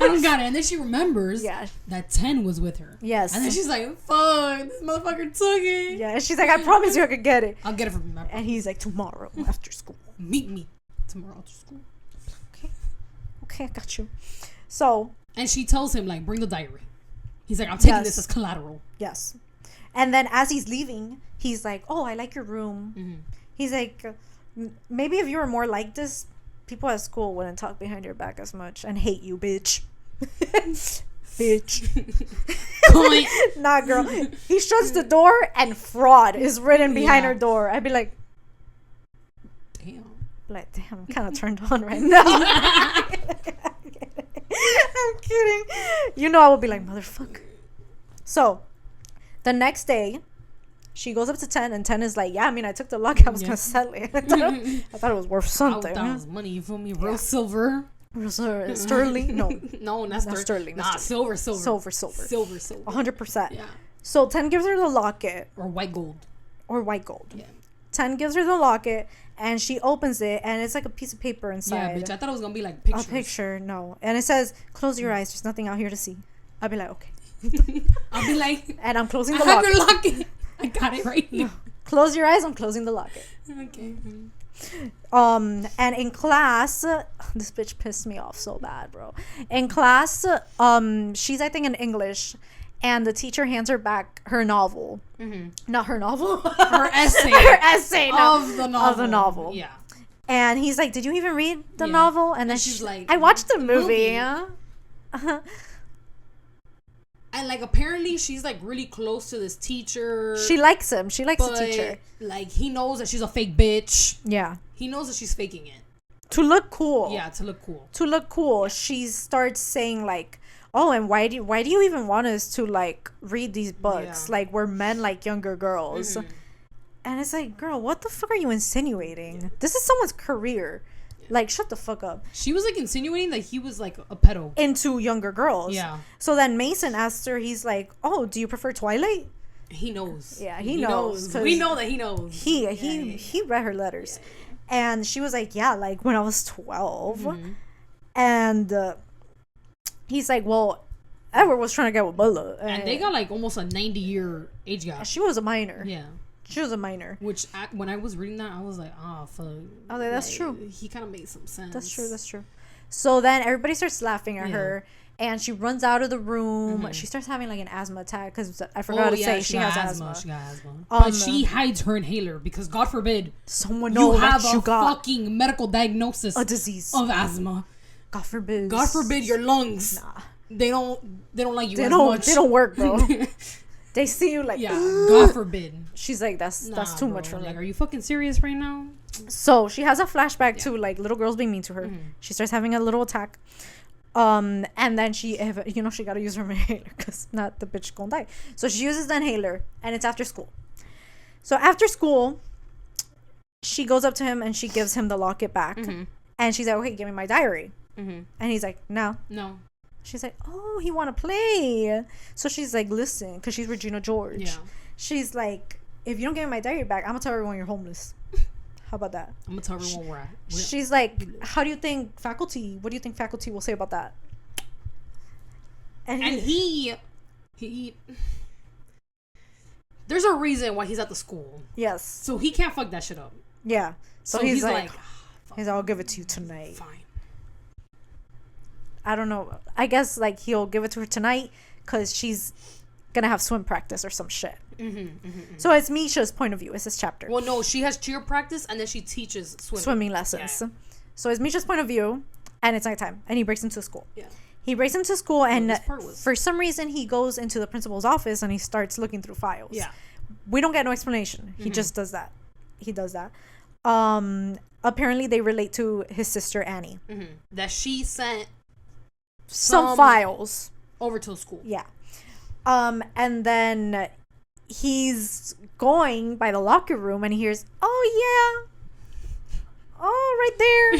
don't got it. And then she remembers Yeah. that 10 was with her. Yes. And then she's like, fuck, this motherfucker took it. Yeah. And she's like, I promise you I could get it. I'll get it from him. And he's like, tomorrow after school. Meet me tomorrow after school. Okay, I got you. So. And she tells him, like, bring the diary. He's like, I'm taking this as collateral. Yes. And then as he's leaving, he's like, oh, I like your room. Mm-hmm. He's like, maybe if you were more like this, people at school wouldn't talk behind your back as much and hate you, bitch. Bitch. Nah, girl. He shuts the door and fraud is written behind her door. I'd be like, damn, I'm kind of turned on right now. I'm kidding. You know I would be like, motherfucker. So, the next day, she goes up to 10, and 10 is like, yeah, I mean, I took the lock. I was going to sell it. I thought it was worth something. That was money, you feel me? Real silver. Sterling? No. No, not sterling. Nah, silver. Silver. 100%. Yeah. So, 10 gives her the locket. Or white gold. Yeah. 10 gives her the locket, and she opens it, and it's like a piece of paper inside. Yeah, bitch. I thought it was going to be like pictures. A picture, no. And it says, close your eyes. There's nothing out here to see. I'll be like, okay. I'll be like, and I'm closing the locket. I have locket. your locket. I got it right here. No. Close your eyes. I'm closing the locket. Okay. And in class, this bitch pissed me off so bad, bro. In class, she's I think in English, and the teacher hands her back her novel. Not her novel. Her essay. Her essay of the novel. Of the novel. Yeah. And he's like, "Did you even read the novel?" And then she's like, "I watched the movie." And like apparently she's like really close to this teacher. She likes him. She likes the teacher. Like he knows that she's a fake bitch. Yeah. He knows that she's faking it. To look cool. Yeah, to look cool. To look cool. Yeah. She starts saying like, "Oh, and why do you even want us to like read these books? Yeah. Like we're men like younger girls." And it's like, girl, what the fuck are you insinuating? Yeah. This is someone's career. Like, shut the fuck up. She was, like, insinuating that he was, like, a pedo. Into younger girls. Yeah. So then Mason asks her, he's like, "Oh, do you prefer Twilight?" He knows. Yeah, he knows. We know that he knows. He read her letters. Yeah. And she was like, "Yeah, like, when I was 12. And he's like, "Well, Edward was trying to get with Bella." And they got, like, almost a 90-year age gap. She was a minor. Yeah. She was a minor. Which, when I was reading that, I was like, fuck. I was like, that's true. He kind of made some sense. That's true. So then everybody starts laughing at her. And she runs out of the room. She starts having, like, an asthma attack. Because I forgot to say, she has asthma. She got asthma. But she hides her inhaler. Because, God forbid, someone knows you have a fucking medical diagnosis. A disease. Of asthma. God forbid. God forbid your lungs. Nah. They don't like you as much. They don't work, bro. They see you like, God forbid. She's like, that's too much for me. Like, are you fucking serious right now? So she has a flashback to like little girls being mean to her. She starts having a little attack. And then she gotta use her inhaler because not the bitch gonna die. So she uses the inhaler, and it's after school. So after school, she goes up to him and she gives him the locket back, and she's like, "Okay, give me my diary." And he's like, No. She's like, "Oh, he want to play." So she's like, "Listen," because she's Regina George. Yeah. She's like, "If you don't give me my diary back, I'm gonna tell everyone you're homeless." How about that? I'm gonna tell everyone where she's like, "How do you think faculty? What do you think faculty will say about that?" And he there's a reason why he's at the school. Yes. So he can't fuck that shit up. Yeah. So he's like, "I'll give it to you tonight." Fine. I don't know. I guess like he'll give it to her tonight because she's gonna have swim practice or some shit. So it's Misha's point of view. It's this chapter. Well, no, she has cheer practice and then she teaches swimming lessons. Yeah. So it's Misha's point of view, and it's nighttime, and he breaks into school. Yeah. He breaks into school, and for some reason he goes into the principal's office and he starts looking through files. Yeah. We don't get no explanation. He just does that. He does that. Apparently they relate to his sister Annie. That she sent some files over to school. Yeah. And then he's going by the locker room and he hears, "Oh yeah, oh right there."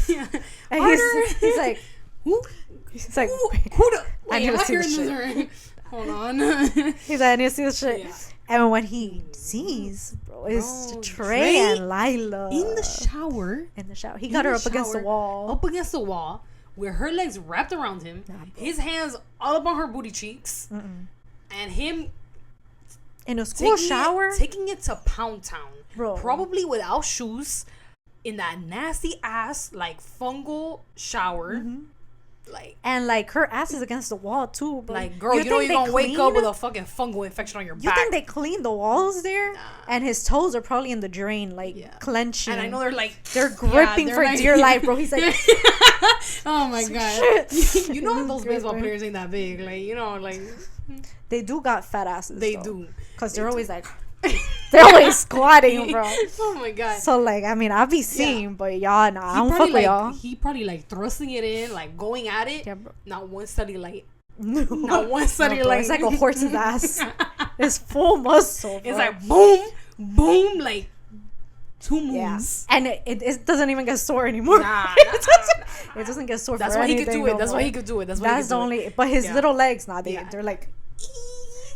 Yeah. And he's like, "Who?" He's like, "Who the?" I need to see this shit. Hold on. He's like, "I need to see this shit." Yeah. And when he sees, bro, is Trey and Lila in the shower. He got her up against the wall. With her legs wrapped around him, his hands all up on her booty cheeks, and him in a school shower, taking it to Pound Town, bro. Probably without shoes, in that nasty ass like fungal shower, like her ass is against the wall too. But like, girl, you know you're gonna wake up with a fucking fungal infection on your back. You think they clean the walls there? Nah. And his toes are probably in the drain, like clenching. And I know they're gripping for dear life, bro. He's like, oh my god, you know those baseball players ain't that big, like like they do got fat asses. They do, because they're always like. They're always squatting, bro. Oh my god. So like, I mean, I'll be seeing, but y'all, nah, I don't fuck with y'all. He probably like thrusting it in, like going at it. Yeah, bro. Not one study light. No. Not one study light. It's like a horse's ass. It's full muscle, bro. It's like boom, boom, like 2 moons. Yeah. And it doesn't even get sore anymore. Nah, it doesn't get sore. That's why he could do it. That's why he could do it. That's the only. But his little legs, they're like.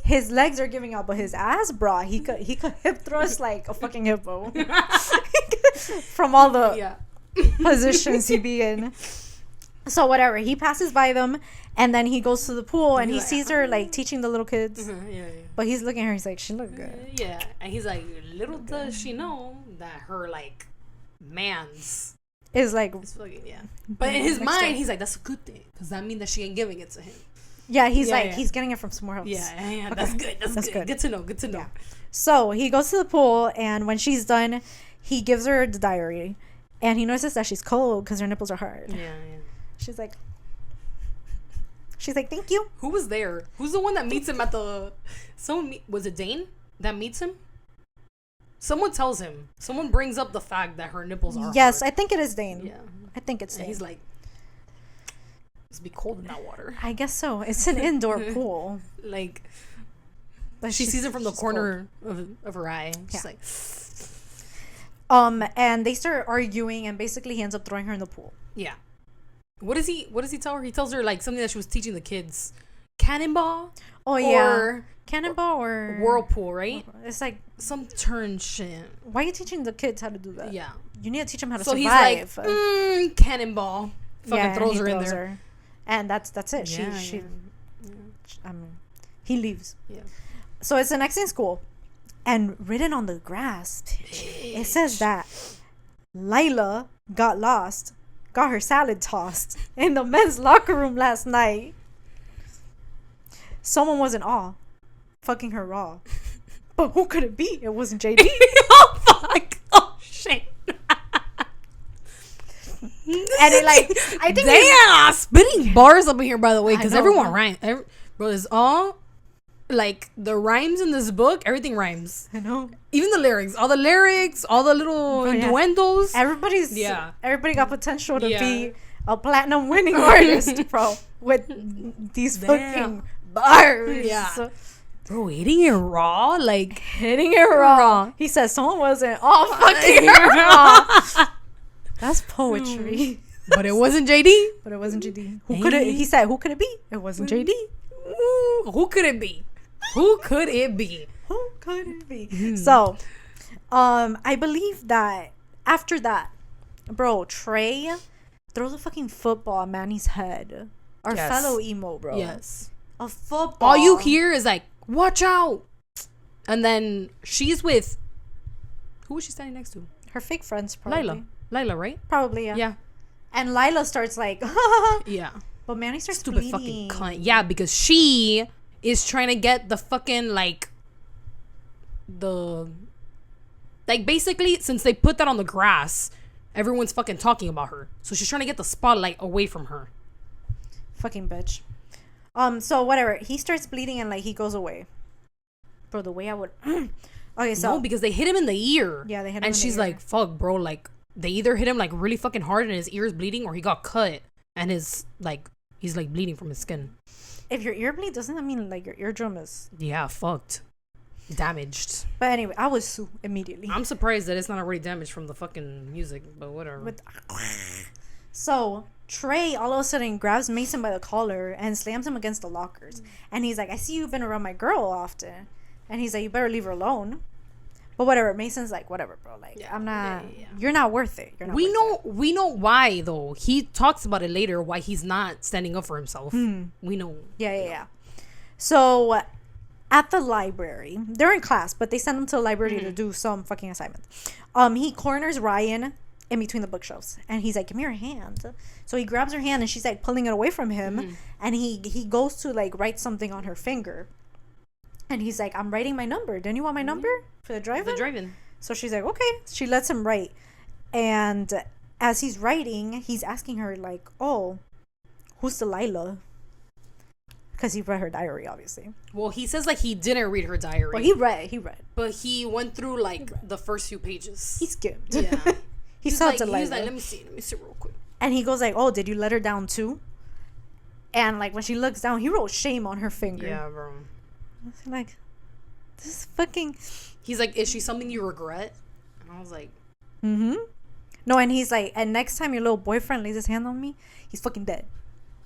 His legs are giving out, but his ass, bro, he could hip thrust like a fucking hippo from all the positions he be in. So whatever, he passes by them, and then he goes to the pool, and he sees her like teaching the little kids. But he's looking at her, he's like, she look good. Yeah, and he's like, little does she know that her like man's is like, fucking, but in his mind he's like, that's a good thing because that means that she ain't giving it to him. He's getting it from somewhere else. Okay. That's good. That's good. Good to know. Yeah. So he goes to the pool, and when she's done, he gives her the diary, and he notices that she's cold because her nipples are hard. She's like, thank you. Who was there? Who's the one that meets him at the? Was it Dane that meets him? Someone tells him. Someone brings up the fact that her nipples are Yes, hard. I think it is Dane. Yeah. I think it's Dane. He's like, it's be cold in that water. I guess so. It's an indoor pool. Like she sees it from the corner of her eye. She's like, and they start arguing, and basically he ends up throwing her in the pool. Yeah. What does he tell her? He tells her like something that she was teaching the kids. Cannonball? Oh yeah. Cannonball or whirlpool, right? It's like some turn shit. Why are you teaching the kids how to do that? Yeah. You need to teach them how to survive. So he's like, cannonball. Fucking throws her in there. Her. And that's it. He leaves. Yeah. So it's the next day in school, and written on the grass, it says that Lila got her salad tossed in the men's locker room last night. Someone was in awe, fucking her raw. But who could it be? It wasn't JD. Oh fuck! Oh shit! And it like, I think, damn, spitting bars up in here, by the way, because everyone rhymes. Bro, it's all like the rhymes in this book. Everything rhymes. I know. Even the lyrics, all the little innuendos. Everybody got potential to be a platinum winning artist, bro. With these fucking bars. Yeah. Bro, hitting it raw, like hitting it raw. He says someone wasn't all fucking raw. That's poetry. But it wasn't JD. Who could it? He said, who could it be? It wasn't JD. Ooh, who could it be? Who could it be? So, I believe that after that, bro, Trey throws a fucking football at Manny's head. Our fellow emo, bro. Yes. A football. All you hear is like, watch out. And then she's with, who was she standing next to? Her fake friends, probably. Lila, right? Probably, yeah. And Lila starts like, yeah. But Manny starts stupid bleeding. Fucking cunt. Yeah, because she is trying to get the fucking like basically since they put that on the grass, everyone's fucking talking about her. So she's trying to get the spotlight away from her. Fucking bitch. So whatever. He starts bleeding and like he goes away. Bro, the way I would okay, so no, because they hit him in the ear. Yeah, they hit him and in she's the ear. Like, fuck, bro, like they either hit him like really fucking hard and his ear is bleeding, or he got cut and his like he's like bleeding from his skin. If your ear bleeds, doesn't that mean like your eardrum is fucked, damaged? But anyway, I was sue immediately. I'm surprised that it's not already damaged from the fucking music, but whatever. So Trey all of a sudden grabs Mason by the collar and slams him against the lockers, and he's like, "I see you've been around my girl often," and he's like, "You better leave her alone." But whatever, Mason's like, whatever, bro. Like, I'm not. Yeah. You're not worth it. We know why though. He talks about it later. Why he's not standing up for himself. We know. Yeah. So, at the library, they're in class, but they send him to the library to do some fucking assignment. He corners Ryan in between the bookshelves, and he's like, "Give me your hand." So he grabs her hand, and she's like pulling it away from him, and he goes to like write something on her finger. And he's like, "I'm writing my number. Don't you want my number for the drive-in?" So she's like, "Okay." She lets him write. And as he's writing, he's asking her like, "Oh, who's Delilah?" Because he read her diary, obviously. Well, he says like he didn't read her diary. Well, he read. But he went through like the first few pages. He skimmed. Yeah. He saw like, Delilah. He's like, let me see real quick. And he goes like, "Oh, did you let her down too?" And like when she looks down, he wrote shame on her finger. Yeah, bro. Like, this is fucking. He's like, "Is she something you regret?" And I was like, No, and he's like, "And next time your little boyfriend lays his hand on me, he's fucking dead."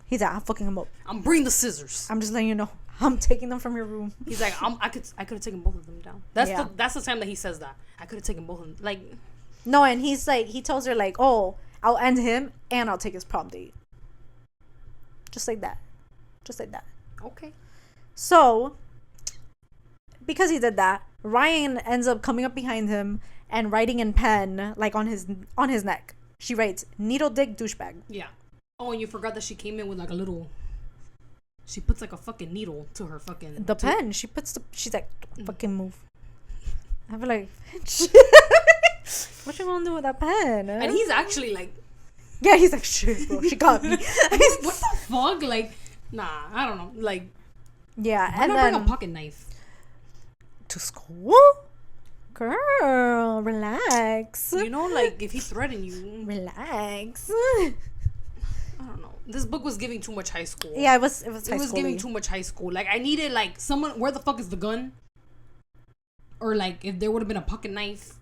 He's like, "I'm fucking him up. I'm bringing the scissors. I'm just letting you know. I'm taking them from your room." He's like, I could have taken both of them down. That's the time that he says that. I could have taken both of them. Like, no, and he's like, he tells her like, "Oh, I'll end him and I'll take his prom date." Just like that. Okay. So, because he did that, Ryan ends up coming up behind him and writing in pen, like on his neck. She writes, needle dick douchebag. Yeah. Oh, and you forgot that she came in with like a little... She puts like a fucking needle to her fucking... The pen. She's like, fucking move. I'd be like, what you gonna do with that pen? And he's actually like... Yeah, he's like, shit, bro. She got me. What the fuck? Like, nah, I don't know. Like, yeah, why and not then bring a pocket knife to school? Girl, relax. You know, like, if he threatened you... Relax. I don't know. This book was giving too much high school. Yeah, it was high school. It was giving too much high school. Like, I needed, like, someone... Where the fuck is the gun? Or, like, if there would have been a pocket knife.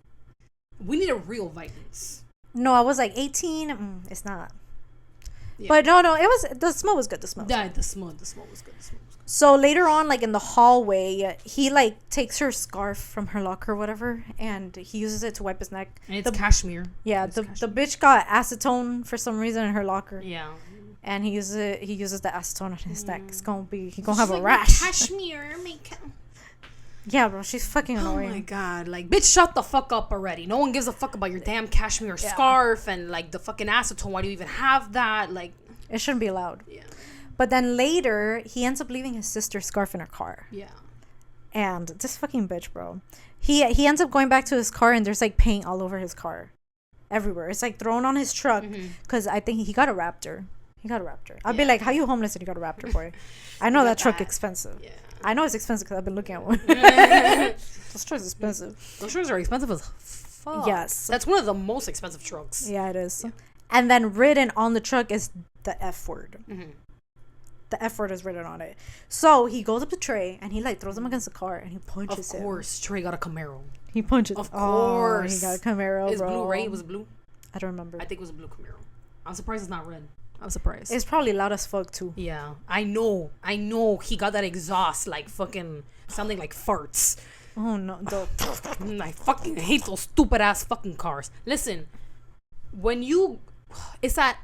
We needed real violence. No, I was like 18. It's not. Yeah. But no, it was... The smell was good. The smell was good. The smell was good. So later on, like in the hallway, he like takes her scarf from her locker or whatever, and he uses it to wipe his neck. And it's cashmere. Yeah, the bitch got acetone for some reason in her locker. Yeah. And he uses the acetone on his neck. He's gonna have like, a rash. Cashmere makeup. Yeah, bro, she's fucking annoying. Oh my god, like, bitch, shut the fuck up already. No one gives a fuck about your damn cashmere scarf and like the fucking acetone. Why do you even have that? Like, it shouldn't be allowed. Yeah. But then later, he ends up leaving his sister's scarf in her car. Yeah. And this fucking bitch, bro. He ends up going back to his car, and there's like paint all over his car, everywhere. It's like thrown on his truck because I think he got a Raptor. I'd be like, how you homeless and you got a Raptor, boy? I know that truck expensive. Yeah. I know it's expensive because I've been looking at one. This truck's expensive. Those trucks are expensive as fuck. Yes. That's one of the most expensive trucks. Yeah, it is. Yeah. And then written on the truck is the F word. Mm-hmm. The F word is written on it. So he goes up to Trey and he like throws him against the car and he punches him. Of course, Trey got a Camaro. He punches. Of course, he got a Camaro. It's bro. blue, right? It was blue. I don't remember. I think it was a blue Camaro. I'm surprised it's not red. I'm surprised. It's probably loud as fuck too. Yeah, I know. He got that exhaust like fucking sounding like farts. Oh no! I fucking hate those stupid ass fucking cars. Listen, it's that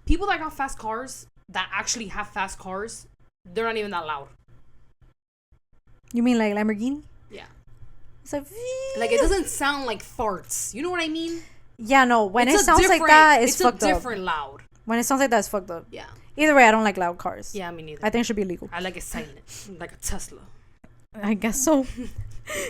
people that got fast cars that actually have fast cars, they're not even that loud. You mean like Lamborghini? Yeah. It's like it doesn't sound like farts. You know what I mean? Yeah, no. When it sounds like that, it's fucked up. It's a different loud. When it sounds like that, it's fucked up. Yeah. Either way, I don't like loud cars. Yeah, me neither. I think it should be illegal. I like it silent, like a Tesla. I guess so.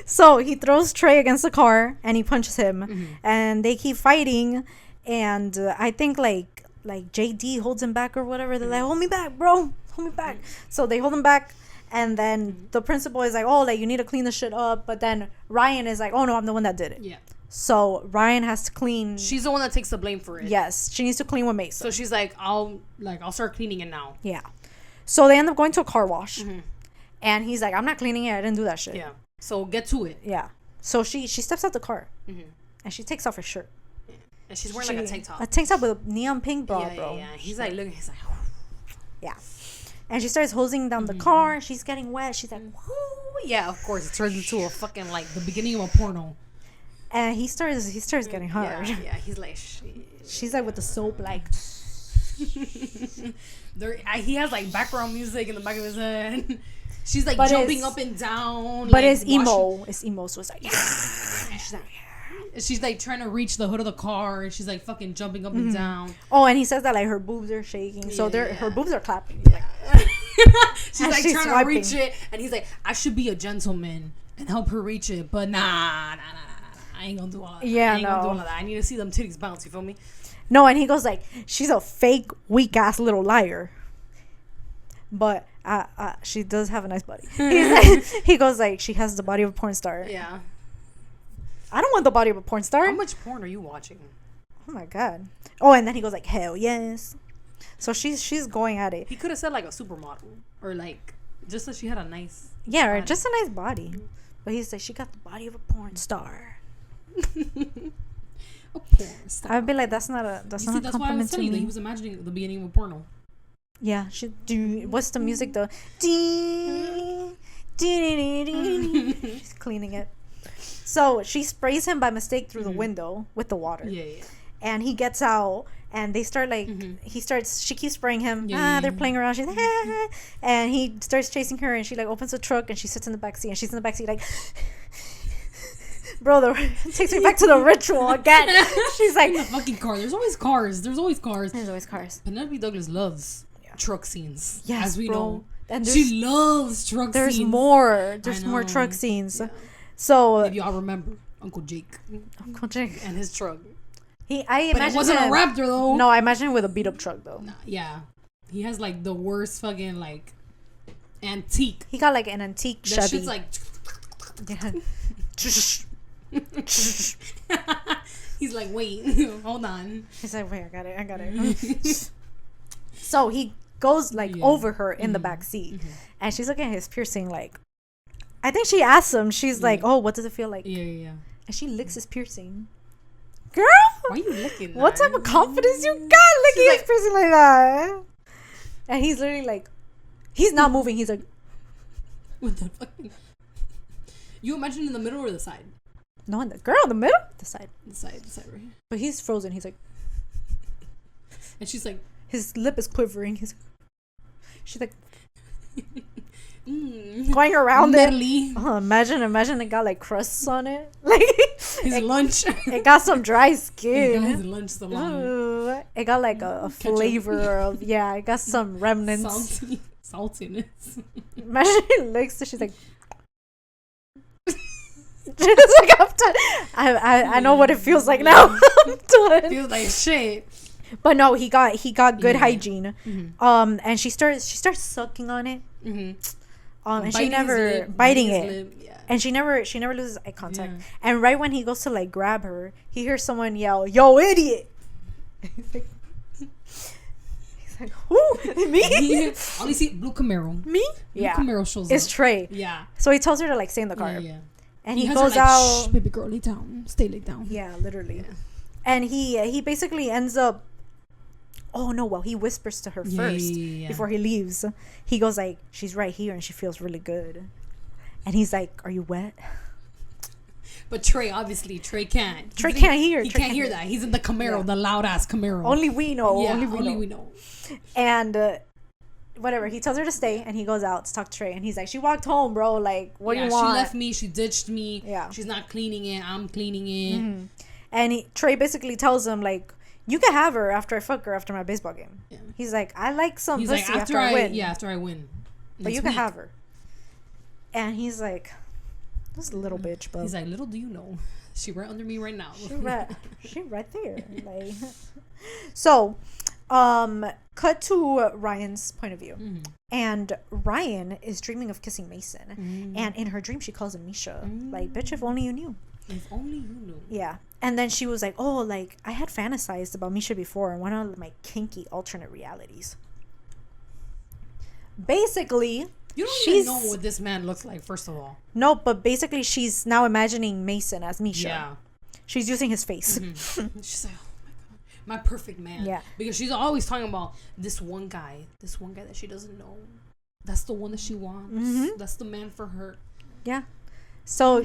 So he throws Trey against the car and he punches him, and they keep fighting. And I think like JD holds him back or whatever. They're like, hold me back, bro, hold me back. So they hold him back, and then the principal is like, oh, like you need to clean this shit up. But then Ryan is like, oh no, I'm the one that did it. Yeah. So Ryan has to clean. She's the one that takes the blame for it. Yes, she needs to clean with Mason. So she's like, I'll start cleaning it now. Yeah. So they end up going to a car wash, and he's like, I'm not cleaning it. I didn't do that shit. Yeah. So get to it. Yeah. So she steps out the car, and she takes off her shirt. Yeah. And she's wearing like a tank top. A tank top with a neon pink bra, bro. Yeah. He's like looking. He's like, yeah. And she starts hosing down the car. She's getting wet. She's like, whoo. Yeah, of course. It turns into a fucking like the beginning of a porno. And he starts getting hard. Yeah. He's like, she's like with the soap, like. He has like background music in the back of his head. She's like jumping up and down. But it's emo. It's emo. So it's like, she's like trying to reach the hood of the car, and she's like fucking jumping up and down. Oh, and he says that like her boobs are shaking, so her boobs are clapping. Yeah. She's like trying to reach it, and he's like, I should be a gentleman and help her reach it, but nah. I ain't gonna do all that. Yeah, I ain't gonna do all of that. I need to see them titties bounce. You feel me? No, and he goes like, she's a fake, weak ass little liar. But she does have a nice body. He goes like, she has the body of a porn star. Yeah. I don't want the body of a porn star. How much porn are you watching? Oh my god. Oh, and then he goes like, hell yes. So she's going at it. He could have said like a supermodel, or like just that she had a nice. Yeah, or just a nice body. But he's like, she got the body of a porn star. A porn star. I'd be like, that's not a compliment why I was telling you to me. that he was imagining the beginning of a porno. Yeah, what's the music though? She's cleaning it. So she sprays him by mistake through the window with the water. Yeah. And he gets out, and they start like she keeps spraying him. They're playing around. She's like, and he starts chasing her, and she like opens the truck, and she sits in the back seat, and she's in the back seat like Bro, it takes me back to the ritual again. She's like, in the fucking car. There's always cars. There's always cars. Penelope Douglas loves truck scenes. Yes, as we bro. know. And She loves truck there's scenes. more. There's more truck scenes. Yeah. So if y'all remember Uncle Jake and his truck. I But imagine it wasn't him, a Raptor though. No, I imagine him with a beat up truck though. Nah, yeah, he has like the worst fucking like antique. He got like an antique That Chevy. shit's like. Yeah. He's like, wait, hold on. He's like, wait, I got it. So he goes like over her in the back seat, and she's looking at his piercing. Like, I think she asks him. She's like, "Oh, what does it feel like?" Yeah. And she licks his piercing. Girl, why are you licking that? What type of confidence you got licking his piercing like that? And he's literally like, he's not moving. He's like, what the fuck? You imagine in the middle or the side? No, in the girl in the middle, the side The side right here. But he's frozen. He's like, and she's like, his lip is quivering. She's like, going around it. Oh, imagine it got like crusts on it. Like his lunch. It got some dry skin. It got his lunch salami. It got like a flavor of it got some remnants. Saltiness. Imagine it licks. She's like. It's like I'm done. I know what it feels like now. I'm done. Feels like shit. But no, he got good hygiene. And she starts sucking on it. And biting she never biting it. Yeah. And she never loses eye contact. Yeah. And right when he goes to like grab her, he hears someone yell, "Yo, idiot!" He's like, who? Me? All you see, Blue Camaro. Me? Blue Camaro shows up. It's Trey. Yeah. So he tells her to like stay in the car. Yeah. And he goes out. Shh, baby girl, lay down. Stay lay down. Yeah, literally. Yeah. And he basically ends up. Oh no! Well, he whispers to her first before he leaves. He goes like, "She's right here, and she feels really good." And he's like, "Are you wet?" But Trey can't. Trey can't hear. He can't hear that. He's in the Camaro, the loud ass Camaro. Only we know. Yeah, only we know. And whatever. He tells her to stay, and he goes out to talk to Trey. And he's like, "She walked home, bro. Like, what do you want?" She left me. She ditched me. Yeah. She's not cleaning it. I'm cleaning it. And Trey basically tells him like, "You can have her after I fuck her after my baseball game." Yeah. He's like, "I like some pussy like, after I win." Yeah, after I win. But you can have her. And he's like, "This little bitch, bro." He's like, "Little do you know, she right under me right now." She right there. Like, so, cut to Ryan's point of view, and Ryan is dreaming of kissing Mason, and in her dream she calls him Misha. Like, bitch, if only you knew. If only you knew. Yeah. And then she was like, "Oh, like I had fantasized about Misha before in one of my kinky alternate realities." Basically, you don't even know what this man looks like, first of all. No, but basically she's now imagining Mason as Misha. Yeah. She's using his face. She's like, "Oh my god, my perfect man." Yeah. Because she's always talking about this one guy that she doesn't know. That's the one that she wants. That's the man for her. Yeah. So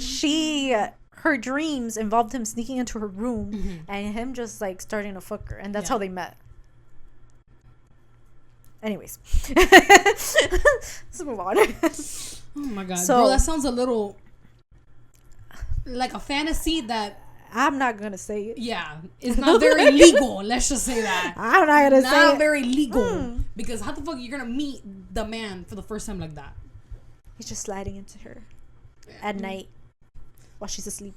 her dreams involved him sneaking into her room and him just like starting to fuck her, and that's how they met. Anyways, let's move on. Oh my god, bro, that sounds a little like a fantasy that I'm not gonna say it. Yeah, it's not very legal. Let's just say that. I'm not gonna say it. Not very legal because how the fuck are you gonna meet the man for the first time like that? He's just sliding into her at night while she's asleep.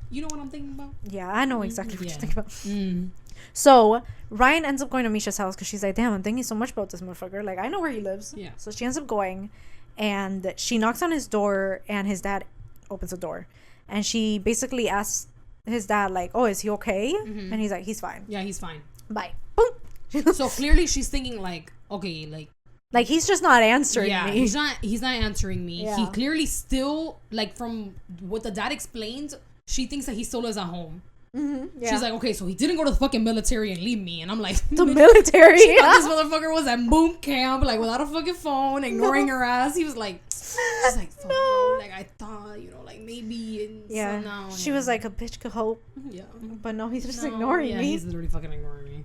You know what I'm thinking about? Yeah, I know exactly what you're thinking about. So Ryan ends up going to Misha's house because she's like, "Damn, I'm thinking so much about this motherfucker. Like, I know where he lives." Yeah. So she ends up going, and she knocks on his door, and his dad opens the door, and she basically asks his dad like, "Oh, is he okay?" And he's like, "He's fine." Yeah, he's fine. Bye. Boom. So clearly she's thinking like, okay, like he's just not answering me. He's not answering me. Yeah. He clearly still, like, from what the dad explained, she thinks that he still is at home. Yeah. She's like, okay, so he didn't go to the fucking military and leave me. And I'm like, the military? She thought this motherfucker was at boot camp, like, without a fucking phone, ignoring her ass. He was like, she's like, fuck, bro. Like, I thought, like, maybe. And yeah. So now, she was like, a bitch could hope. Yeah. But no, he's just ignoring me. He's literally fucking ignoring me.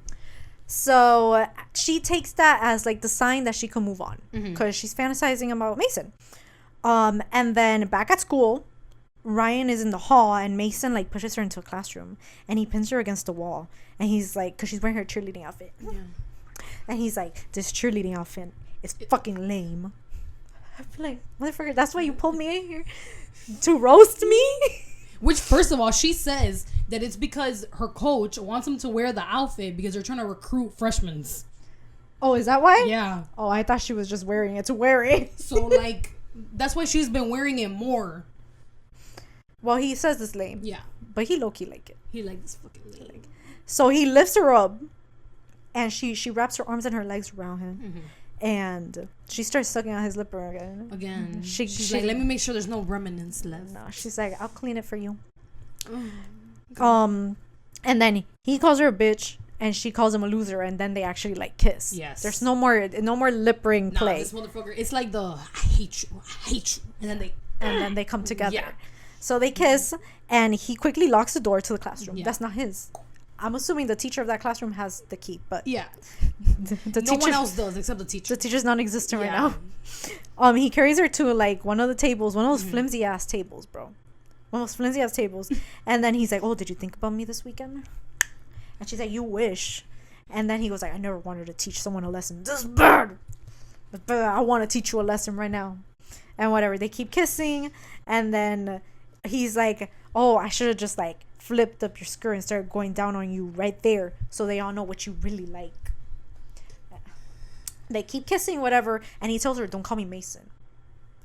So she takes that as like the sign that she can move on because she's fantasizing about Mason. And then back at school, Ryan is in the hall, and Mason like pushes her into a classroom, and he pins her against the wall, and he's like, because she's wearing her cheerleading outfit, and he's like, this cheerleading outfit is fucking lame. I feel like, motherfucker, that's why you pulled me in here to roast me. Which, first of all, she says that it's because her coach wants him to wear the outfit because they're trying to recruit freshmen. Oh, is that why? Yeah. Oh, I thought she was just wearing it to wear it. So like, that's why she's been wearing it more. Well, he says it's lame. Yeah. But he low-key like it. He like this fucking lame. So he lifts her up, and she wraps her arms and her legs around him, and she starts sucking on his lip again. She's like, let me make sure there's no remnants left. No, she's like, I'll clean it for you. And then he calls her a bitch, and she calls him a loser, and then they actually like kiss. Yes. There's no more lip ring play. This motherfucker, it's like I hate you, and then they come together. Yeah. So they kiss, and he quickly locks the door to the classroom. Yeah. That's not his. I'm assuming the teacher of that classroom has the key, but yeah, the no one else does except the teacher. The teacher's non-existent right now. He carries her to like one of the tables, one of those flimsy ass tables, bro. One of those flimsy ass tables, and then he's like, "Oh, did you think about me this weekend?" And she's like, "You wish." And then he goes like, "I never wanted to teach someone a lesson this bad, but I want to teach you a lesson right now." And whatever, they keep kissing, and then he's like, "Oh, I should have just like flipped up your skirt and started going down on you right there, so they all know what you really like." They keep kissing, whatever, and he tells her, "Don't call me Mason,"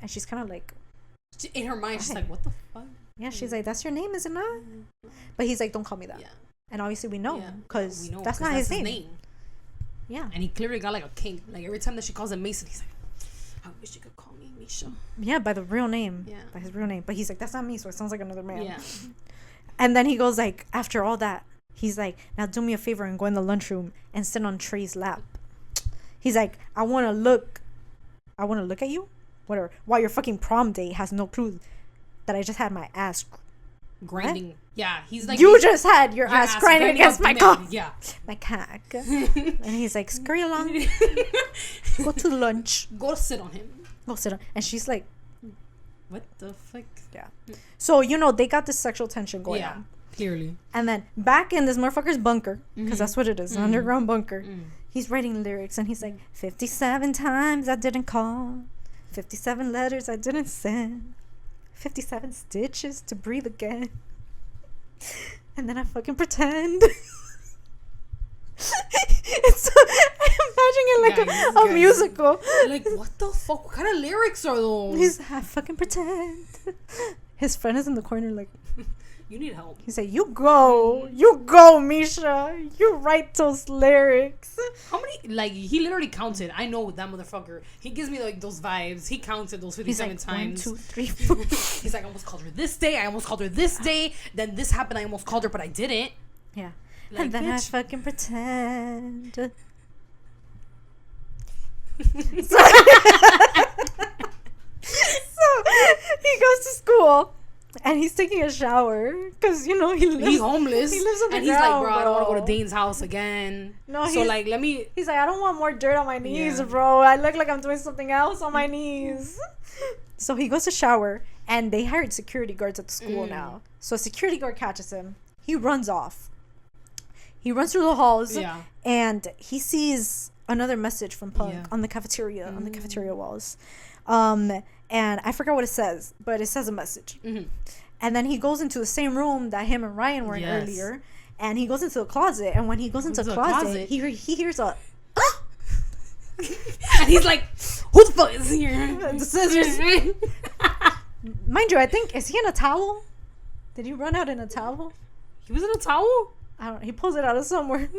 and she's kind of like, in her mind, she's like, "What the fuck?" Yeah, she's like, "That's your name, is it not?" But he's like, "Don't call me that." Yeah. And obviously we know because that's not his name. Yeah. And he clearly got like a kink. Like every time that she calls him Mason, he's like, "I wish you could call me Misha." Yeah, by the real name. Yeah. By his real name. But he's like, "That's not me," so it sounds like another man. Yeah. And then he goes like, after all that, he's like, "Now do me a favor and go in the lunchroom and sit on Trey's lap." He's like, I want to look at you, whatever, while your fucking prom date has no clue that I just had my ass grinding. What? Yeah, he's like, you just had your ass grinding against my cock. Yeah, my cock. And he's like, scurry along, go to lunch, go sit on him, go sit on. And she's like, what the fuck? Yeah. So they got this sexual tension going on. Clearly. And then back in this motherfucker's bunker, because that's what it is, an underground bunker. He's writing lyrics, and he's like, 57 times I didn't call, 57 letters I didn't send, 57 stitches to breathe again, and then I fucking pretend. I'm imagining it like a musical. Like, what the fuck? What kind of lyrics are those? He's, I fucking pretend. His friend is in the corner like, you need help. He said, you go, Misha. You write those lyrics. How many, like, he literally counted. I know that motherfucker. He gives me, like, those vibes. He counted those 57 like, times. 1, 2, 3, 4. He's like, I almost called her this day. I almost called her this day. Then this happened. I almost called her, but I didn't. Yeah. Like, and then bitch. I fucking pretend. So he goes to school. And he's taking a shower because he's homeless. He lives on the and ground, he's like, bro, I don't want to go to Dane's house again. No, so like, let me. He's like, I don't want more dirt on my knees, bro. I look like I'm doing something else on my knees. So he goes to shower, and they hired security guards at the school now. So a security guard catches him. He runs off. He runs through the halls, and he sees another message from Punk on the cafeteria, on the cafeteria walls. And I forgot what it says, but it says a message. And then he goes into the same room that him and Ryan were in earlier, and he goes into the closet. And when he goes into the closet, he hears a and he's like, who the fuck is here? The scissors. Mind you, I think, is he in a towel? Did he run out in a towel? He was in a towel? I don't know. He pulls it out of somewhere.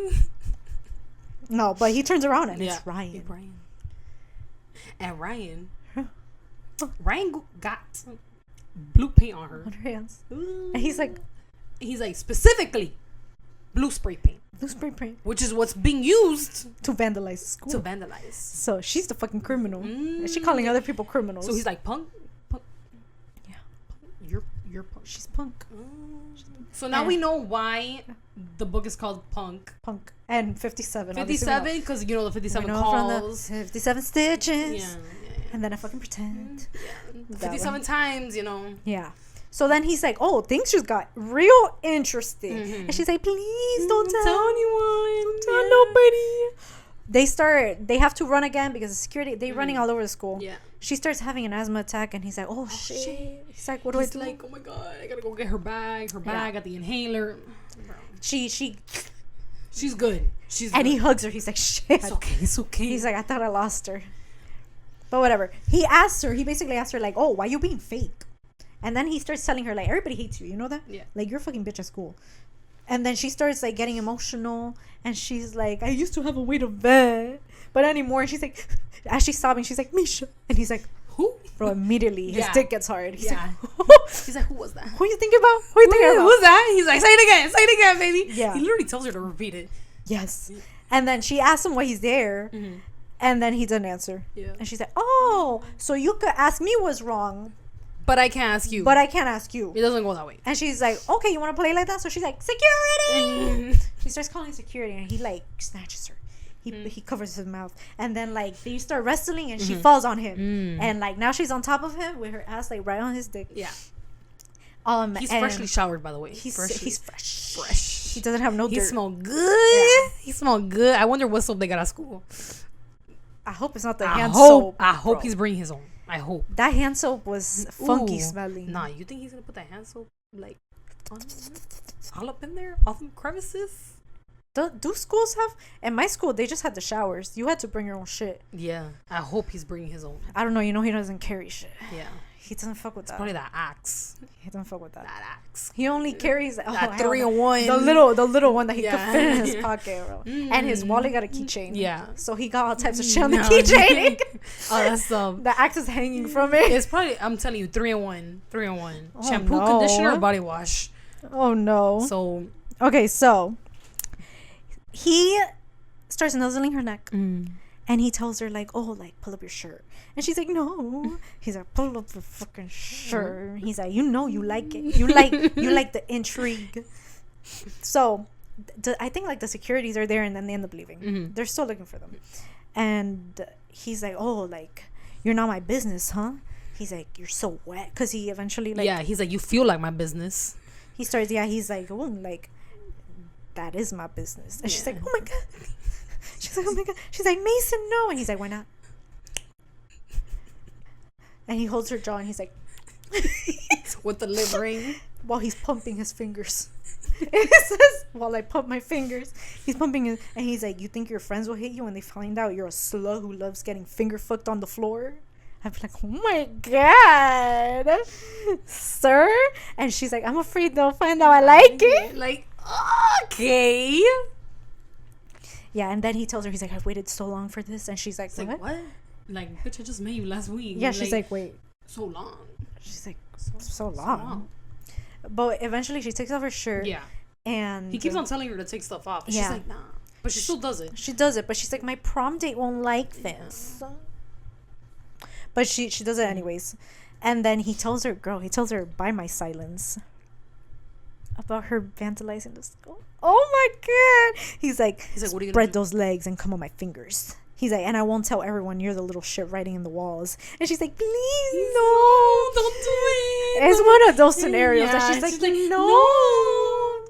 No, but he turns around and it's Ryan. And Ryan got blue paint on her hands. And he's like specifically blue spray paint. Blue spray paint. Which is what's being used to vandalize the school. So she's the fucking criminal. Is she calling other people criminals? So he's like, Punk? Yeah. You're Punk. She's Punk. So now we know why the book is called Punk. And 57. 57, because the 57 calls. 57 stitches. Yeah. And then I fucking pretend. 57 times, Yeah. So then he's like, oh, things just got real interesting. And she's like, please don't tell anyone. Don't tell nobody. They have to run again because the security, they're running all over the school. Yeah. She starts having an asthma attack and he's like, oh shit. He's like, what do I do? He's like, oh my God, I gotta go get her bag. Got the inhaler. She's good. And he hugs her. He's like, shit. It's okay. He's like, I thought I lost her. But whatever. He basically asked her like, oh, why you being fake? And then he starts telling her like, everybody hates you. You know that? Yeah. Like, you're a fucking bitch at school. And then she starts like getting emotional. And she's like, I used to have a way to vent. But anymore. And she's like, as she's sobbing, she's like, Misha. And he's like, who? Bro, immediately his dick gets hard. He's like, he's like, who was that? Who you thinking about? Who's that? He's like, say it again, baby. Yeah. He literally tells her to repeat it. Yes. And then she asks him why he's there. And then he doesn't answer. Yeah. And she's like, oh, so you could ask me what's wrong. But I can't ask you. It doesn't go that way. And she's like, okay, you want to play like that? So she's like, security. She starts calling security and he like snatches her. He covers his mouth. And then like they start wrestling and she falls on him. And like now she's on top of him with her ass like right on his dick. Yeah. He's freshly showered, by the way. He's fresh. He doesn't have no dirt. He smelled good. Yeah. He smelled good. I wonder what soap they got at school. I hope it's not the hand soap. I hope he's bringing his own. I hope. That hand soap was funky smelling. Nah, you think he's gonna put that hand soap like all up in there? All them crevices? Do schools have? In my school, they just had the showers. You had to bring your own shit. Yeah. I hope he's bringing his own. I don't know. You know he doesn't carry shit. Yeah. He doesn't fuck with that. Probably that axe. He doesn't fuck with that. That axe. He only carries that 3-in-1. The little one that he could fit in his pocket, bro. And his wallet got a keychain. Yeah. So he got all types of shit on the keychain. Oh, that's the axe is hanging from it. It's probably, I'm telling you, 3-in-1. Shampoo, conditioner, body wash. Oh no. So. Okay, so he starts nuzzling her neck. And he tells her like, oh, like pull up your shirt. And she's like, no. He's like, pull up your fucking shirt. He's like, you know you like it. You like the intrigue. So I think like the securities are there and then they end up leaving. They're still looking for them. And he's like, oh, like you're not my business, huh? He's like, you're so wet. Because he eventually like. Yeah, he's like, you feel like my business. He starts, he's like, oh, like that is my business. And she's like, oh my God. She's like, oh my God. She's like, Mason, no. And he's like, why not? And he holds her jaw and he's like, with the lip ring while he's pumping his fingers. It says, while I pump my fingers, he's pumping his, and he's like, you think your friends will hate you when they find out you're a slut who loves getting finger fucked on the floor? I'd be like, oh my God, sir. And she's like, I'm afraid they'll find out I like it. Like, okay. Yeah, and then he tells her, he's like, I've waited so long for this. And she's like, what? Like, bitch, I just met you last week. Yeah, she's like, wait. So long. She's like, so long. But eventually she takes off her shirt. Yeah. And he keeps on telling her to take stuff off. She's like, nah. But she still does it. She does it, but she's like, my prom date won't like this. But she does it anyways. And then he tells her, buy my silence. About her vandalizing the school. Oh my God. He's like, what are you spread those legs and come on my fingers. He's like, and I won't tell everyone you're the little shit writing in the walls. And she's like, please, no. Don't do it. It's one of those scenarios that she's like, no.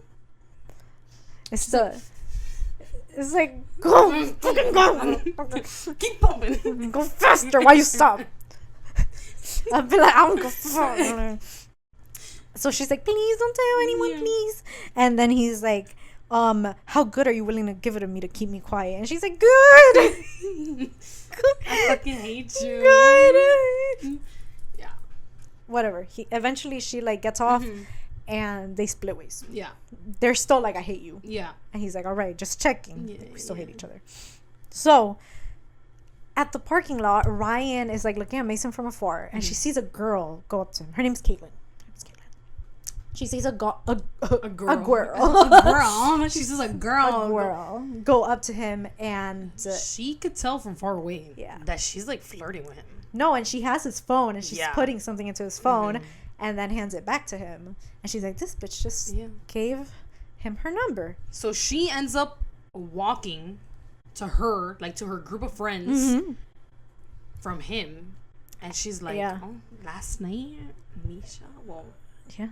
It's like, go. Fucking go. Keep pumping. Go faster. Why you stop? I'll be like, I'm going to So she's like, please don't tell anyone, please. And then he's like, how good are you willing to give it to me to keep me quiet? And she's like, good. I fucking hate you. Good. Yeah. Whatever. Eventually she like gets off and they split ways. Yeah. They're still like, I hate you. Yeah. And he's like, all right, just checking. Yeah, we still hate each other. So at the parking lot, Ryan is like looking at Mason from afar and she sees a girl go up to him. Her name's Caitlin. She sees a girl. A girl. She sees a girl. Go up to him and she could tell from far away. Yeah. That she's like flirting with him. No, and she has his phone and she's putting something into his phone and then hands it back to him. And she's like, this bitch just gave him her number. So she ends up walking to her, like to her group of friends from him. And she's like, oh, last night, Misha, well, Yeah.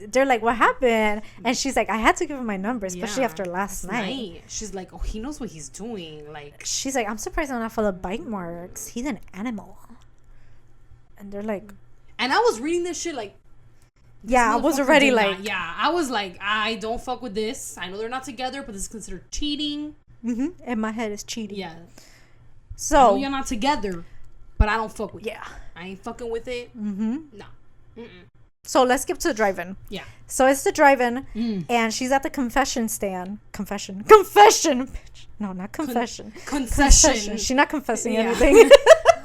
They're like, what happened? And she's like, I had to give him my number, especially after last night. She's like, oh, he knows what he's doing. Like, she's like, I'm surprised I'm not full of bite marks. He's an animal. And they're like, and I was reading this shit like, yeah, I was already like, I was like, I don't fuck with this. I know they're not together, but this is considered cheating. In my head, it's cheating. Yeah. So I know you're not together, but I don't fuck with it. Yeah. I ain't fucking with it. No. So let's skip to the drive-in. Yeah. So it's the drive-in, and she's at the confession stand. Confession. Bitch. No, not confession. Concession. She's not confessing anything.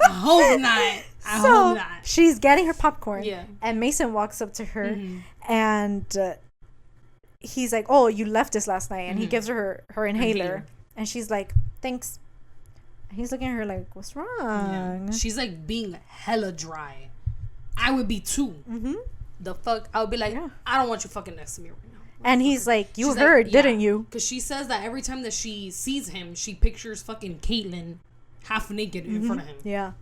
I hope not. I hope not. She's getting her popcorn. Yeah. And Mason walks up to her, and he's like, "Oh, you left this last night," and he gives her inhaler, and she's like, "Thanks." And he's looking at her like, "What's wrong?" Yeah. She's like being hella dry. I would be too. The fuck, I would be like, I don't want you fucking next to me right now. And he's like, you heard, didn't you? Because she says that every time that she sees him, she pictures fucking Caitlyn half naked in front of him. Yeah.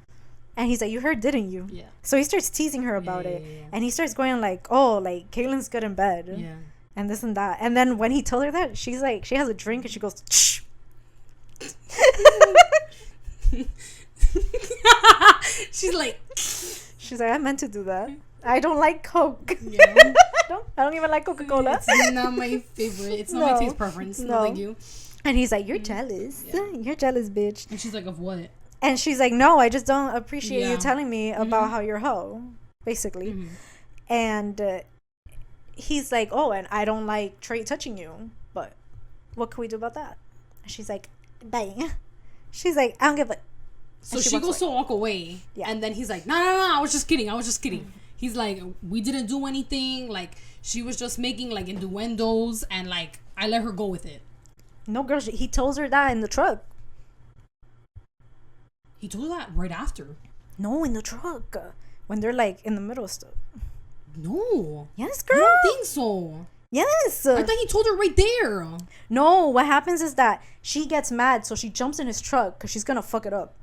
And he's like, you heard, didn't you? Yeah. So he starts teasing her about it. Yeah. And he starts going like, oh, like, Caitlyn's good in bed. Yeah. And this and that. And then when he told her that, she's like, she has a drink and she goes, shh. She's like, I meant to do that. I don't like Coke. Yeah. I don't even like Coca-Cola. It's not my favorite. It's not my taste preference. No, thank you. And he's like, you're jealous. Yeah. You're jealous, bitch. And she's like, of what? And she's like, no, I just don't appreciate you telling me about how you're a hoe, basically. And he's like, oh, and I don't like Trey touching you, but what can we do about that? And she's like, bang. She's like, I don't give a... So she goes to walk away. Yeah. And then he's like, no, I was just kidding. He's like, we didn't do anything. Like, she was just making, like, innuendos. And, like, I let her go with it. No, girl. He tells her that in the truck. He told her that right after. No, in the truck. When they're, like, in the middle of stuff. No. Yes, girl. I don't think so. Yes. I thought he told her right there. No, what happens is that she gets mad. So she jumps in his truck because she's going to fuck it up.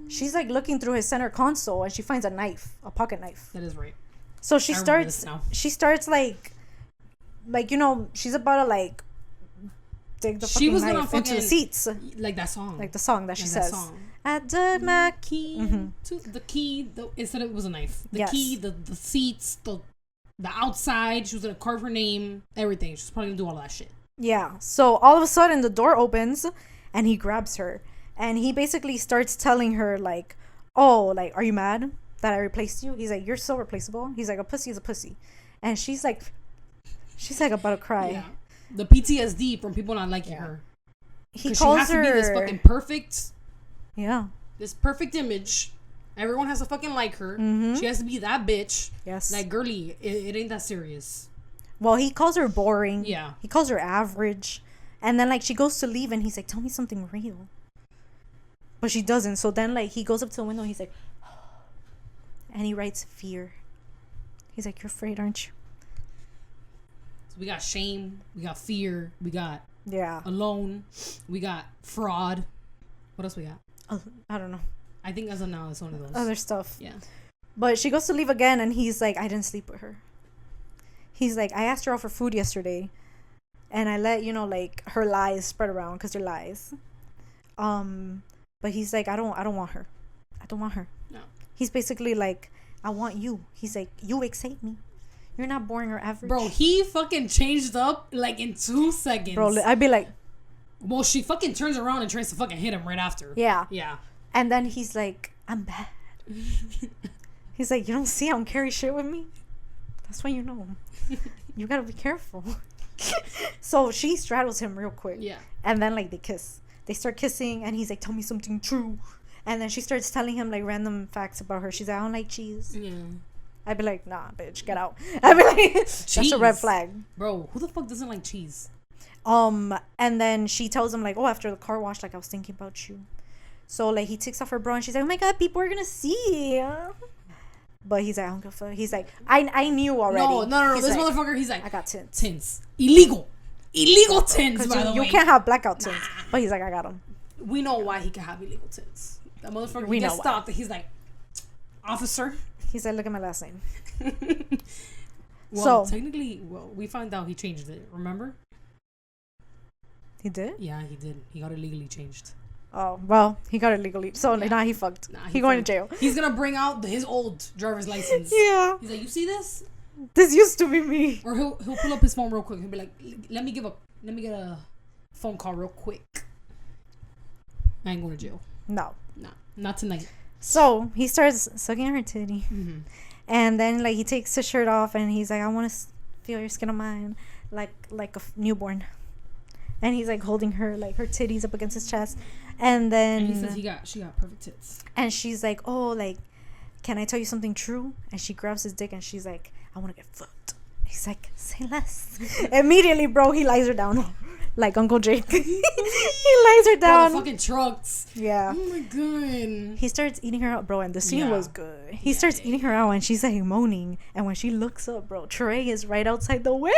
She's like looking through his center console and she finds a pocket knife. That is right. So she starts like, you know, she's about to like dig the fucking knife into the seats. Like that song. Like the song that she says. I dug my key to the key. Instead it was a knife. The key, the seats, the outside. She was going to carve her name, everything. She's probably going to do all of that shit. Yeah. So all of a sudden the door opens and he grabs her. And he basically starts telling her, like, oh, like, are you mad that I replaced you? He's like, you're so replaceable. He's like, a pussy is a pussy. And she's like about to cry. Yeah. The PTSD from people not liking her. He calls her... She has to be this fucking perfect... Yeah. This perfect image. Everyone has to fucking like her. She has to be that bitch. Yes. Like, girly, it ain't that serious. Well, he calls her boring. Yeah. He calls her average. And then, like, she goes to leave and he's like, tell me something real. But she doesn't. So then, like, he goes up to the window and he's like, and he writes fear. He's like, you're afraid, aren't you? So we got shame. We got fear. We got alone. We got fraud. What else we got? I don't know. I think as of now, it's one of those. Other stuff. Yeah. But she goes to leave again and he's like, I didn't sleep with her. He's like, I asked her out for food yesterday. And I let, you know, like, her lies spread around because they're lies. But he's like, I don't want her. I don't want her. No. He's basically like, I want you. He's like, you excite me. You're not boring or average. Bro, he fucking changed up like in 2 seconds. Bro, I'd be like... Well, she fucking turns around and tries to fucking hit him right after. Yeah. Yeah. And then he's like, I'm bad. He's like, you don't see I don't carry shit with me? That's why you know. You gotta be careful. So she straddles him real quick. Yeah. And then, like, they kiss. They start kissing, and he's like, tell me something true. And then she starts telling him, like, random facts about her. She's like, I don't like cheese. Yeah. I'd be like, nah, bitch, get out. I'd be like, that's a red flag. Bro, who the fuck doesn't like cheese? And then she tells him, like, oh, after the car wash, like, I was thinking about you. So, like, he takes off her bra, and she's like, oh, my God, people are going to see. But he's like, I don't give a fuck. He's like, I knew already. No. He's this like, motherfucker, he's like, I got tints. Tints. Illegal tints, by the way. You can't have blackout tints. But he's like, I got them. We know why he can have illegal tints. That motherfucker, he gets stopped and he's like, officer, He said, look at my last name. Well, technically, we found out he changed it. Remember? He did? Yeah, he did. He got it legally changed. Oh, well, he got it legally. So now he fucked. He going to jail. He's going to bring out his old driver's license. Yeah. He's like, you see this? This used to be me. Or he'll pull up his phone real quick. He'll be like, let me get a phone call real quick. I ain't going to jail. No. Nah, not tonight. So he starts sucking on her titty. Mm-hmm. And then like he takes his shirt off and he's like, I want to feel your skin on mine like a newborn. And he's like holding her, like her titties up against his chest. And then he says she got perfect tits. And she's like, oh, like, can I tell you something true? And she grabs his dick and she's like, I want to get fucked. He's like, say less. Immediately, bro, he lies her down. Like Uncle Jake. He lies her down. Bro, the fucking trucks. Yeah. Oh my god. He starts eating her out, bro, and the scene was good. He starts eating her out and she's like moaning. And when she looks up, bro, Trey is right outside the window.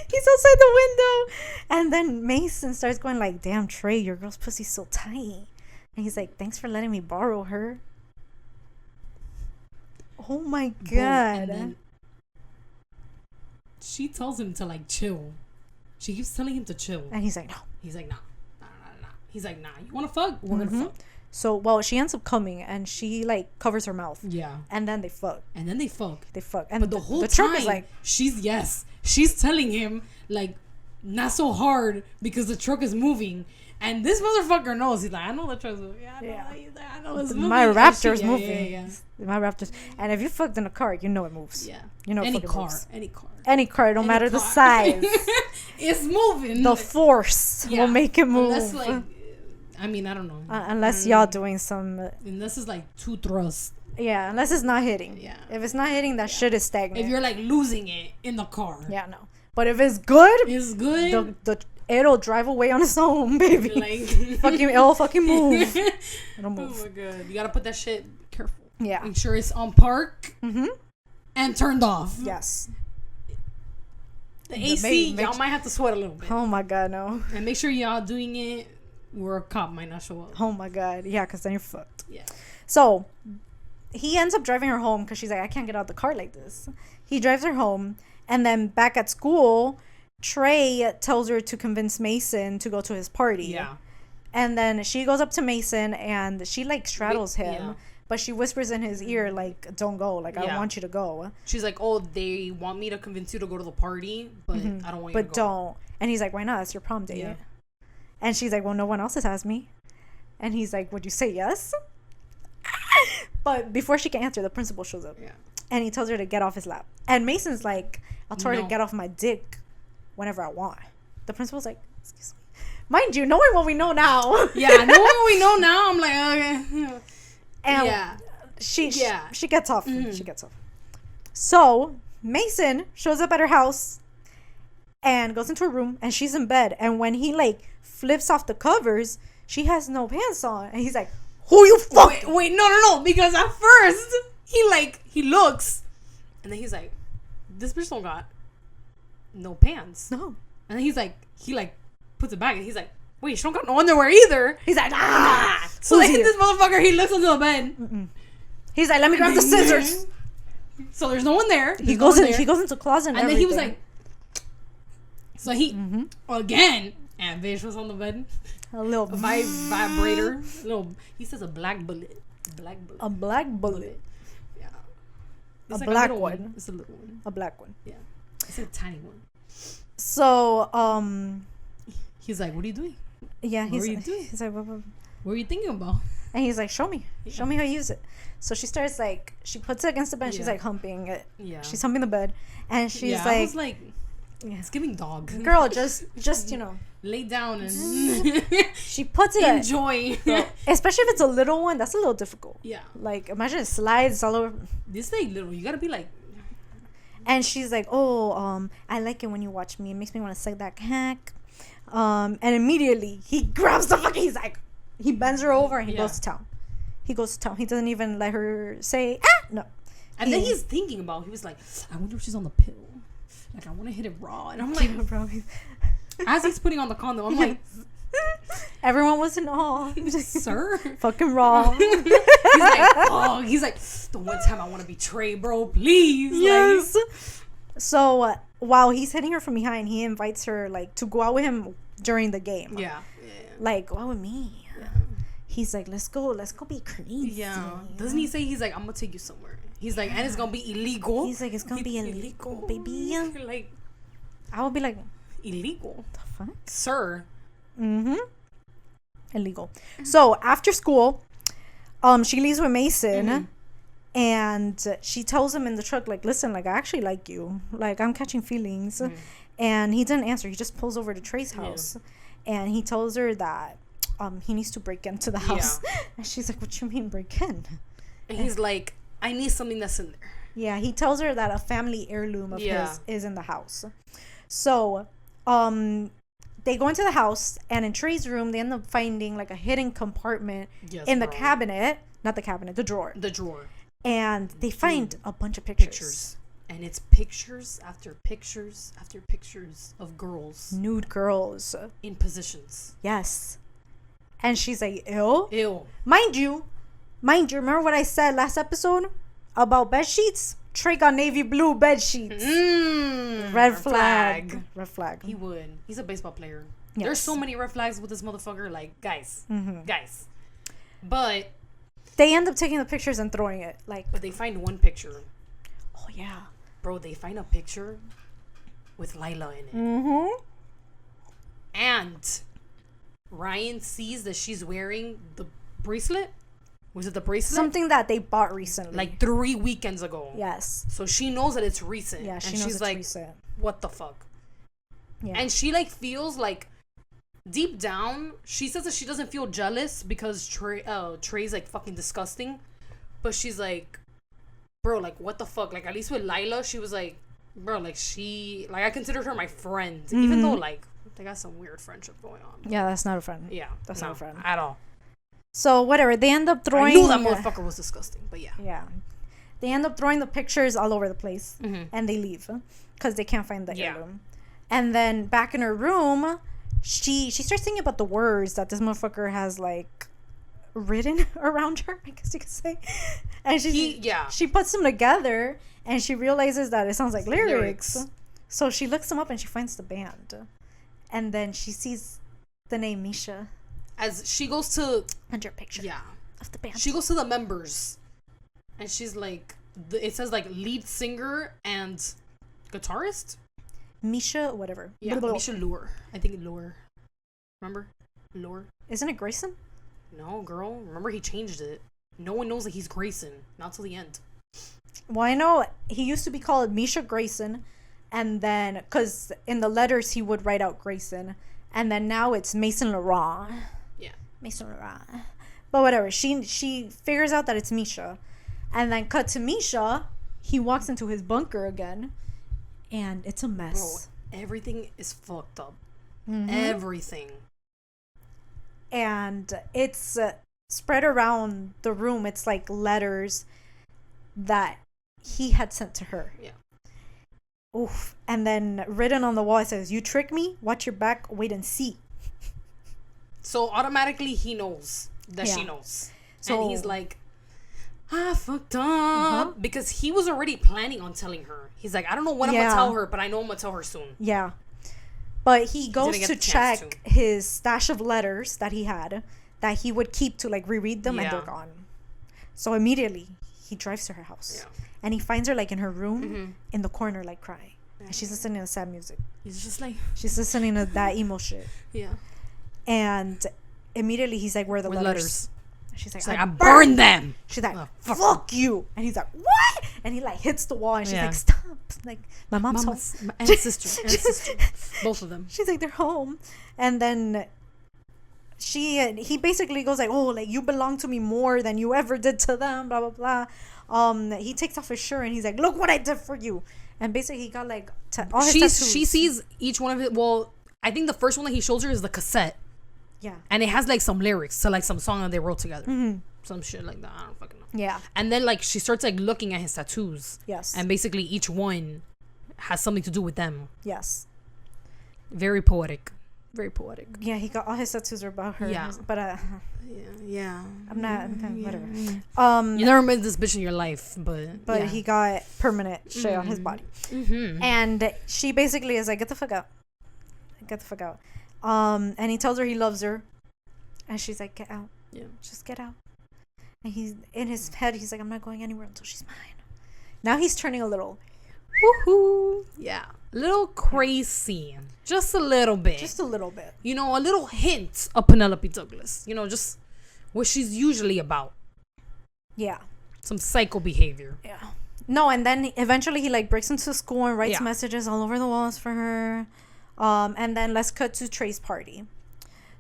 He's outside the window. And then Mason starts going like, damn, Trey, your girl's pussy's so tight. And he's like, thanks for letting me borrow her. Oh my god. And then she tells him to like chill. She keeps telling him to chill. And he's like, no. He's like, nah. He's like, nah, you want to fuck? We're going to fuck. So, well, she ends up coming and she like covers her mouth. Yeah. And then they fuck. They fuck. And but the whole truck time, is like, she's telling him like, not so hard because the truck is moving. And this motherfucker knows. He's like, I know the truck's moving. I know it's moving. My Raptor's moving. Yeah. My Raptor's. And if you fucked in a car, you know it moves. Yeah. You know it any car, moves. Any car. No matter the size. It's moving. The force will make it move. Unless like, I mean, I don't know. Unless y'all doing some. Unless it's like two thrusts. Yeah, unless it's not hitting. Yeah. If it's not hitting, that shit is stagnant. If you're like losing it in the car. Yeah, no. But if it's good. It's good. It'll drive away on its own, baby. Like, it'll fucking move. It'll move. Oh my god. You gotta put that shit careful. Yeah. Make sure it's on park. Mm-hmm. And turned off. Yes. The AC, y'all might have to sweat a little bit. Oh my god, no. And make sure y'all doing it where a cop might not show up. Oh my god. Yeah, because then you're fucked. Yeah. So, he ends up driving her home because she's like, I can't get out the car like this. He drives her home. And then back at school, Trey tells her to convince Mason to go to his party. Yeah. And then she goes up to Mason and she like straddles him. Yeah. But she whispers in his ear, like, don't go. Like, I want you to go. She's like, oh, they want me to convince you to go to the party, but I don't want you to go. But don't. And he's like, why not? It's your prom date. Yeah. And she's like, well, no one else has asked me. And he's like, would you say yes? But before she can answer, the principal shows up. Yeah. And he tells her to get off his lap. And Mason's like, I'll tell her to get off my dick whenever I want. The principal's like, excuse me. Mind you, knowing what we know now. Yeah, knowing what we know now, I'm like, okay. And she gets off. Mm-hmm. She gets off. So Mason shows up at her house and goes into her room and she's in bed. And when he like flips off the covers, she has no pants on. And he's like, who you fucking? Wait, no. Because at first he looks and then he's like, this bitch don't got no pants. No. And then he puts it back and he's like, wait, she don't got no underwear either. He's like, ah. So they hit this motherfucker. He looks under the bed. Mm-mm. He's like, let me grab the scissors. So there's no one there. He goes into the closet and then he was like, so he again, and bitch was on the bed. A little vibrator. He says a black bullet. A black bullet. Yeah. It's a black one. one. It's a little one. A black one. Yeah. It's a tiny one. So he's like, what are you doing? Yeah, what are you doing? He's like, what are you thinking about? And he's like, show me how you use it. So she starts like, she puts it against the bed. She's like humping it. Yeah. She's humping the bed, and she's like, I was like, it's giving dog. Girl, just lay down and she puts it. Enjoy. Especially if it's a little one, that's a little difficult. Yeah. Like imagine it slides all over. This ain't little. You gotta be like. And she's like, oh, I like it when you watch me. It makes me want to suck that hack. And immediately he grabs the fucking. He's like, he bends her over and he goes to town. He goes to town. He doesn't even let her say, no. And then he's thinking about. He was like, I wonder if she's on the pill. Like I want to hit it raw. And I'm like, bro. As he's putting on the condom, I'm like, everyone was in awe. sir, fucking raw. He's like, the one time I want to betray, bro, please. Yes. Like, so while he's hitting her from behind, he invites her like to go out with him during the game. Yeah. Like, go out with me. Yeah. He's like, let's go be crazy. Yeah. Doesn't he say, he's like, I'm gonna take you somewhere. He's like, and it's gonna be illegal. He's like, it's gonna be illegal, baby. Like, I would be like, illegal? The fuck? Sir. Illegal. So after school, she leaves with Mason, and she tells him in the truck, like, listen, like, I actually like you. Like, I'm catching feelings. And he didn't answer. He just pulls over to Trey's house. And he tells her that he needs to break into the house. And she's like, what you mean break in? And he's like, I need something that's in there. Yeah, he tells her that a family heirloom of his is in the house. So, they go into the house, and in Trey's room, they end up finding like a hidden compartment in the cabinet. Not the cabinet, the drawer. The drawer. And they find a bunch of pictures. And it's pictures after pictures after pictures of girls. Nude girls. In positions. Yes. And she's like, ew. Ew. Mind you, remember what I said last episode about bed sheets? Trey got navy blue bed sheets. Red flag. Red flag. He would. He's a baseball player. Yes. There's so many red flags with this motherfucker. Like, guys. But they end up taking the pictures and throwing it. But they find one picture. Oh, yeah. Bro, they find a picture with Lila in it. And Ryan sees that she's wearing the bracelet. Was it the bracelet? Something that they bought recently. Like 3 weekends ago. Yes. So she knows that it's recent. Yeah, she knows she's it's like, recent. What the fuck? Yeah. And she like feels like deep down, she says that she doesn't feel jealous because Trey's like fucking disgusting. But she's like, bro, like what the fuck? Like at least with Lila, she was like, bro, like I considered her my friend. Even though like they got some weird friendship going on. Yeah, that's not a friend. Yeah. That's not a friend. At all. So whatever, they end up throwing. I knew that motherfucker was disgusting, but yeah. Yeah, they end up throwing the pictures all over the place, and they leave because they can't find the heirloom. And then back in her room, she starts thinking about the words that this motherfucker has like written around her, I guess you could say. And she puts them together, and she realizes that it sounds like lyrics. So she looks them up and she finds the band, and then she sees the name Misha. As she goes to under a picture of the band. She goes to the members, and she's like, it says like lead singer and guitarist? Misha, whatever. Yeah, Misha Lure. I think Lure. Remember? Lure. Isn't it Grayson? No, girl. Remember he changed it. No one knows that he's Grayson. Not till the end. Well, I know he used to be called Misha Grayson, and then, because in the letters he would write out Grayson, and then now it's Mason Laurent. Mason Laurent. But whatever. She figures out that it's Misha. And then cut to Misha. He walks into his bunker again. And it's a mess. Bro, everything is fucked up. Everything. And it's spread around the room. It's like letters that he had sent to her. Yeah. Oof. And then written on the wall it says, you trick me? Watch your back. Wait and see. So automatically he knows that she knows. So, and he's like, I fucked up. Because he was already planning on telling her. He's like, I don't know when I'm going to tell her, but I know I'm going to tell her soon. Yeah. But he goes to check his stash of letters that he had, that he would keep to like reread them, and they're gone. So immediately he drives to her house. Yeah. And he finds her like in her room, in the corner, like crying. And she's listening to sad music. He's just like... She's listening to that emo shit. Yeah. And immediately he's like, where are the letters? She's like, I burned them. She's like, fuck you. And he's like, what? And he like hits the wall, and she's like, stop. Like, my mom's home. And sister. Both of them. She's like, they're home. And then he basically goes like, oh, like you belong to me more than you ever did to them, blah, blah, blah. He takes off his shirt and he's like, look what I did for you. And basically he got like all his tattoos. She sees each one of it. Well, I think the first one that he shows her is the cassette. Yeah. And it has like some lyrics to like some song that they wrote together. Some shit like that. I don't fucking know. Yeah. And then like she starts like looking at his tattoos. Yes. And basically each one has something to do with them. Yes. Very poetic. Very poetic. Yeah, he got all his tattoos are about her. Yeah. But Yeah. I'm not. Whatever. You never met this bitch in your life, but he got permanent shit on his body. Mm-hmm. And she basically is like, get the fuck out. Get the fuck out. And he tells her he loves her. And she's like, get out. Yeah. Just get out. And he's in his head, he's like, I'm not going anywhere until she's mine. Now he's turning a little. Woohoo. Yeah. A little crazy. Just a little bit. Just a little bit. You know, a little hint of Penelope Douglas. You know, just what she's usually about. Yeah. Some psycho behavior. Yeah. No, and then eventually he like breaks into school and writes Yeah. messages all over the walls for her. And then let's cut to Trey's party.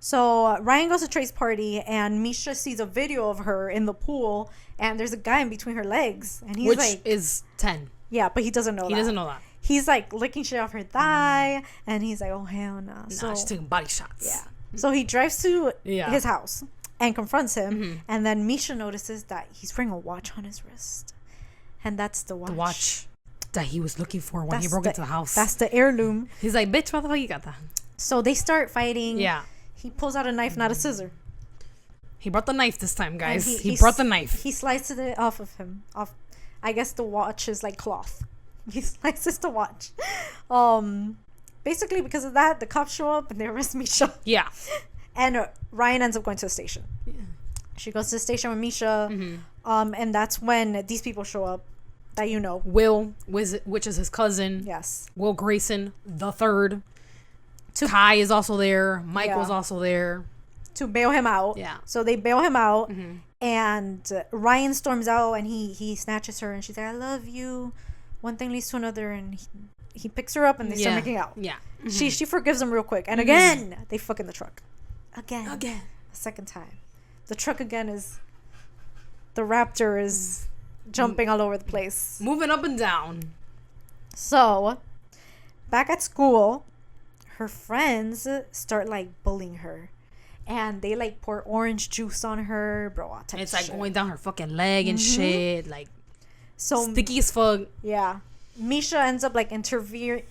So Ryan goes to Trey's party and Misha sees a video of her in the pool and there's a guy in between her legs. And he's Which like, is 10. yeah, but he doesn't know that. He doesn't know that. He's like licking shit off her thigh and he's like, oh, hell no. Nah, she's taking body shots. Yeah. So he drives to Yeah. his house and confronts him. Mm-hmm. And then Misha notices that he's wearing a watch on his wrist. And that's the watch. The watch that he was looking for when he broke into the house. That's the heirloom. He's like, bitch, what the fuck you got that? So they start fighting. Yeah. He pulls out a knife, not a scissor. He brought the knife this time, guys. And He brought the knife. He slices it off of him. I guess the watch is like cloth. He slices the watch. Basically because of that, the cops show up and they arrest Misha. Yeah. And Ryan ends up going to the station. Yeah. She goes to the station with Misha. Mm-hmm. And that's when these people show up that you know. Will, which is his cousin. Yes. Will Grayson, the third. Kai is also there. Michael's Yeah. also there. To bail him out. Yeah. So they bail him out. Mm-hmm. And Ryan storms out and he snatches her and she's like, I love you. One thing leads to another. And he picks her up and they start making out. Yeah. Mm-hmm. She forgives him real quick. And again, they fuck in the truck. Again. A second time. The truck again is... The Raptor is jumping all over the place. Moving up and down. So, back at school, her friends start like bullying her. And they like pour orange juice on her, bro. All type It's of like shit. going down her fucking leg and shit. Like, So sticky as fuck. yeah, Misha ends up like intervening.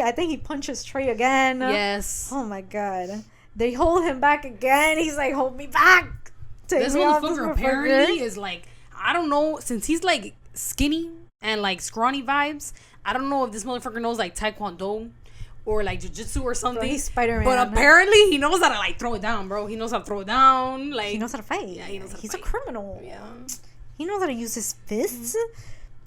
I think he punches Trey again. Yes. Oh my god. They hold him back again. He's like, hold me back. Take This me off, motherfucker apparently is like, I don't know, since he's like skinny and like scrawny vibes, I don't know if this motherfucker knows like Taekwondo or like jiu-jitsu or something. Bro, he's Spider-Man. But apparently he knows how to like throw it down, bro. He knows how to throw it down. Like, he knows how to fight. Yeah, he knows how to He's fight. a criminal. Yeah. He knows how to use his fists.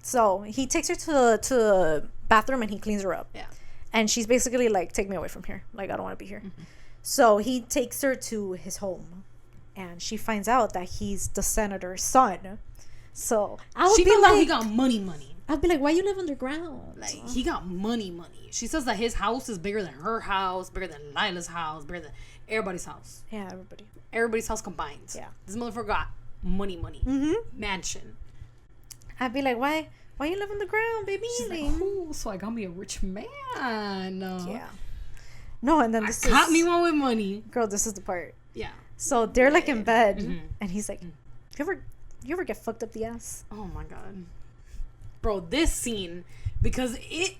So he takes her to the bathroom and he cleans her up. Yeah. And she's basically like, take me away from here. Like, I don't want to be here. So he takes her to his home. And she finds out that he's the senator's son. So I would She be knows like, how he got money. I'd be like, why you live underground? Like, he got money. She says that his house is bigger than her house, bigger than Lila's house, bigger than everybody's house. Yeah, everybody. Everybody's house combined. Yeah. This motherfucker got money. Mm-hmm. Mansion. I'd be like, why you live underground, baby? She's like, cool, so I got me a rich man. Yeah. No, and then this Got is... me one with money. Girl, this is the part. Yeah. So they're like in bed. Mm-hmm. And he's like, you ever get fucked up the ass? Oh my god. Bro, this scene, because it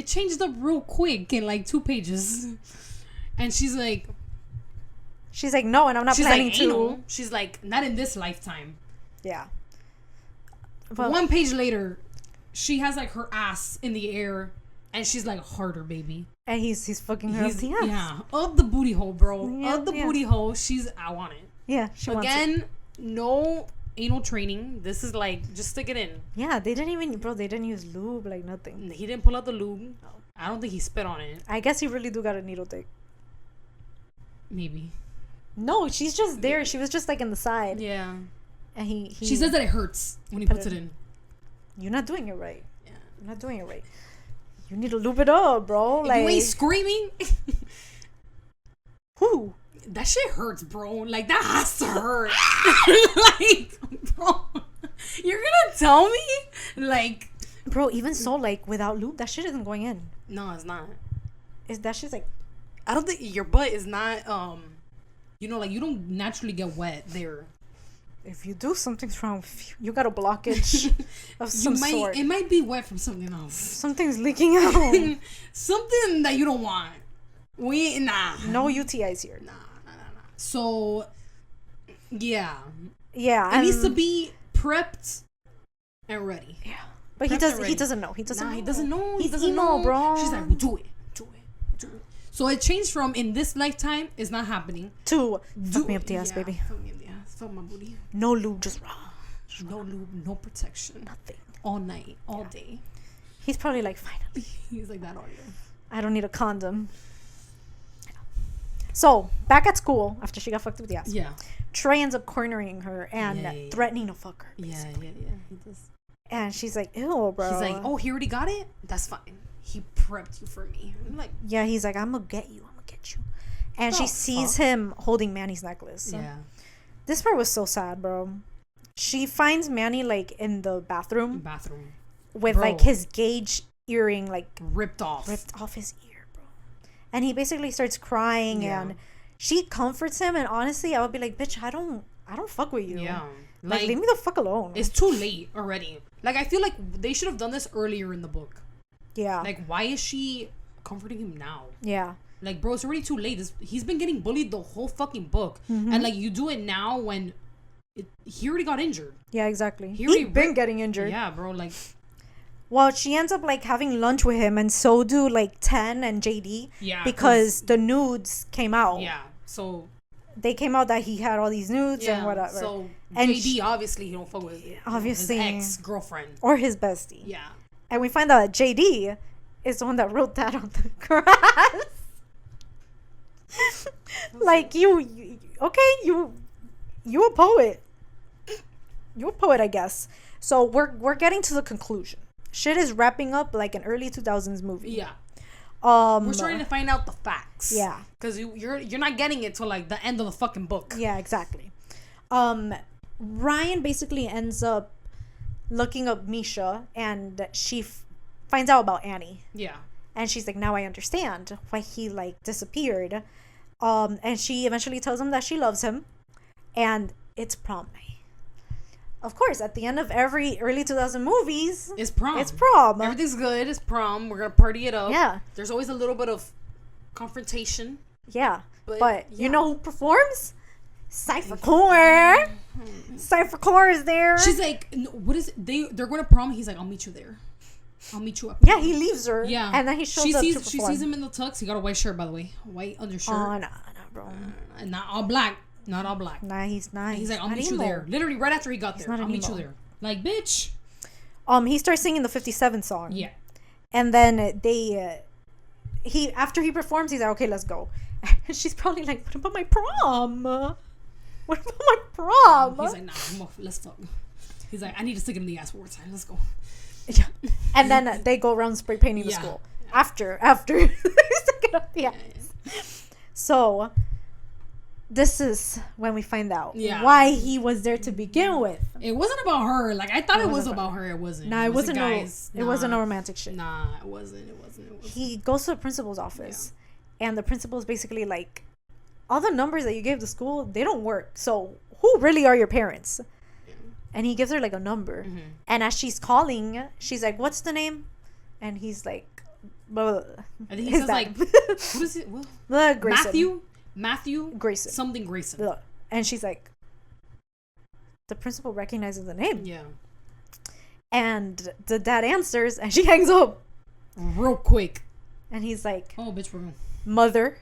changed up real quick in like 2 pages. And she's like, no, and I'm not planning like, to. anal. She's like, not in this lifetime. Yeah. But 1 page later, she has like her ass in the air, and she's like, harder, baby. and he's fucking her up the ass. Yeah, up the booty hole, bro. Yeah, Up the yeah. booty hole. I want it. Yeah, she wants it. Again, no anal training. This is like, just stick it in. Yeah, they didn't use lube, like nothing. He didn't pull out the lube. I don't think he spit on it. I guess he really do got a needle dick. Maybe. No, she's just there. She was just like in the side. Yeah. And he She says that it hurts when he put puts it it in. you're not doing it right. Yeah. You're not doing it right. You need to lube it up, bro. If Like, you ain't screaming, who? that shit hurts, bro. Like, that has to hurt. Like, bro, you're gonna tell me? Like, Bro, even so, like, without lube, that shit isn't going in. no, it's not. That shit's like, I don't think your butt is not, like, you don't naturally get wet there. if you do, something's wrong with you. You got a blockage of some sort. It might be wet from something else. Something's leaking out. Something that you don't want. No UTIs here. Nah. So, yeah. Yeah. It needs to be prepped and ready. Yeah. But he doesn't know. He doesn't know. He doesn't emo, know. bro. She's like, well, do it. So it changed from in this lifetime is not happening to fuck me up the ass, baby. Fuck me up the ass. Fuck my booty. No lube, just raw. No lube, no protection. Nothing. All night, all day. He's probably like, finally. He's like that all year. I don't need a condom. So, back at school, after she got fucked up the ass. Yeah. Trey ends up cornering her and threatening to fuck her. Basically. Yeah. He does. And she's like, ew, bro. He's like, oh, he already got it? That's fine. He prepped you for me. I'm like, yeah, he's like, I'm gonna get you. And she sees him holding Manny's necklace. Yeah. This part was so sad, bro. She finds Manny, like, in the bathroom. With, like, his gauge earring, like... Ripped off his ear, bro. And he basically starts crying, and she comforts him, and honestly, I would be like, bitch, I don't fuck with you. Yeah. Like, leave me the fuck alone. It's too late already. Like, I feel like they should have done this earlier in the book. Yeah. Like, why is she comforting him now? Yeah. Like, bro, it's already too late. He's been getting bullied the whole fucking book. Mm-hmm. And, like, you do it now when he already got injured. Yeah, exactly. He's been getting injured. Yeah, bro, like... Well, she ends up, like, having lunch with him, and so do, like, Ten and JD. Yeah. Because the nudes came out. Yeah, so... They came out that he had all these nudes and whatever. So, and JD, obviously, he don't fuck with obviously his ex-girlfriend. Or his bestie. Yeah. And we find out that JD is the one that wrote that on the grass. Like, you a poet. You a poet, I guess. So we're getting to the conclusion. Shit is wrapping up like an early 2000s movie. Yeah. We're starting to find out the facts. Yeah. Because you're not getting it till like the end of the fucking book. Yeah, exactly. Ryan basically ends up looking up Misha, and she finds out about Annie. Yeah. And she's like, now I understand why he like disappeared. And she eventually tells him that she loves him, and it's prom night. Of course, at the end of every early 2000 movies, it's prom. Everything's good. It's prom. We're gonna party it up. Yeah. There's always a little bit of confrontation. Yeah. But you know who performs? Cypher Core. Cypher Core is there. She's like, what is it? They're going to prom. He's like, I'll meet you there. I'll meet you up. Yeah, he leaves her. Yeah. And then he shows up to perform. She sees him in the tux. He got a white shirt, by the way. White undershirt. Oh, no, bro. And not all black. Not all black. Nah, he's not. He's like, I'll meet you there. Literally, right after he got there. I'll meet you there. Like, bitch. He starts singing the 57 song. Yeah. And then after he performs, he's like, okay, let's go. And she's probably like, what about my prom? What about my prom? He's like, nah, let's fuck. He's like, I need to stick him in the ass one more time. Let's go. Yeah. And then they go around spray painting the school. After they stick it up the ass. Yeah. So this is when we find out why he was there to begin with. It wasn't about her. Like, I thought it was about her. It wasn't. Nah, it wasn't. It wasn't no romantic shit. Nah, it wasn't. He goes to the principal's office, and the principal's basically like, all the numbers that you gave the school, they don't work. So who really are your parents? Yeah. And he gives her like a number. Mm-hmm. And as she's calling, she's like, what's the name? And he's like, I think he says like, what is it? Well, Matthew Grayson. Something Grayson. And she's like, the principal recognizes the name. Yeah. And the dad answers, and she hangs up real quick. And he's like, oh, bitch, we're going. Mother.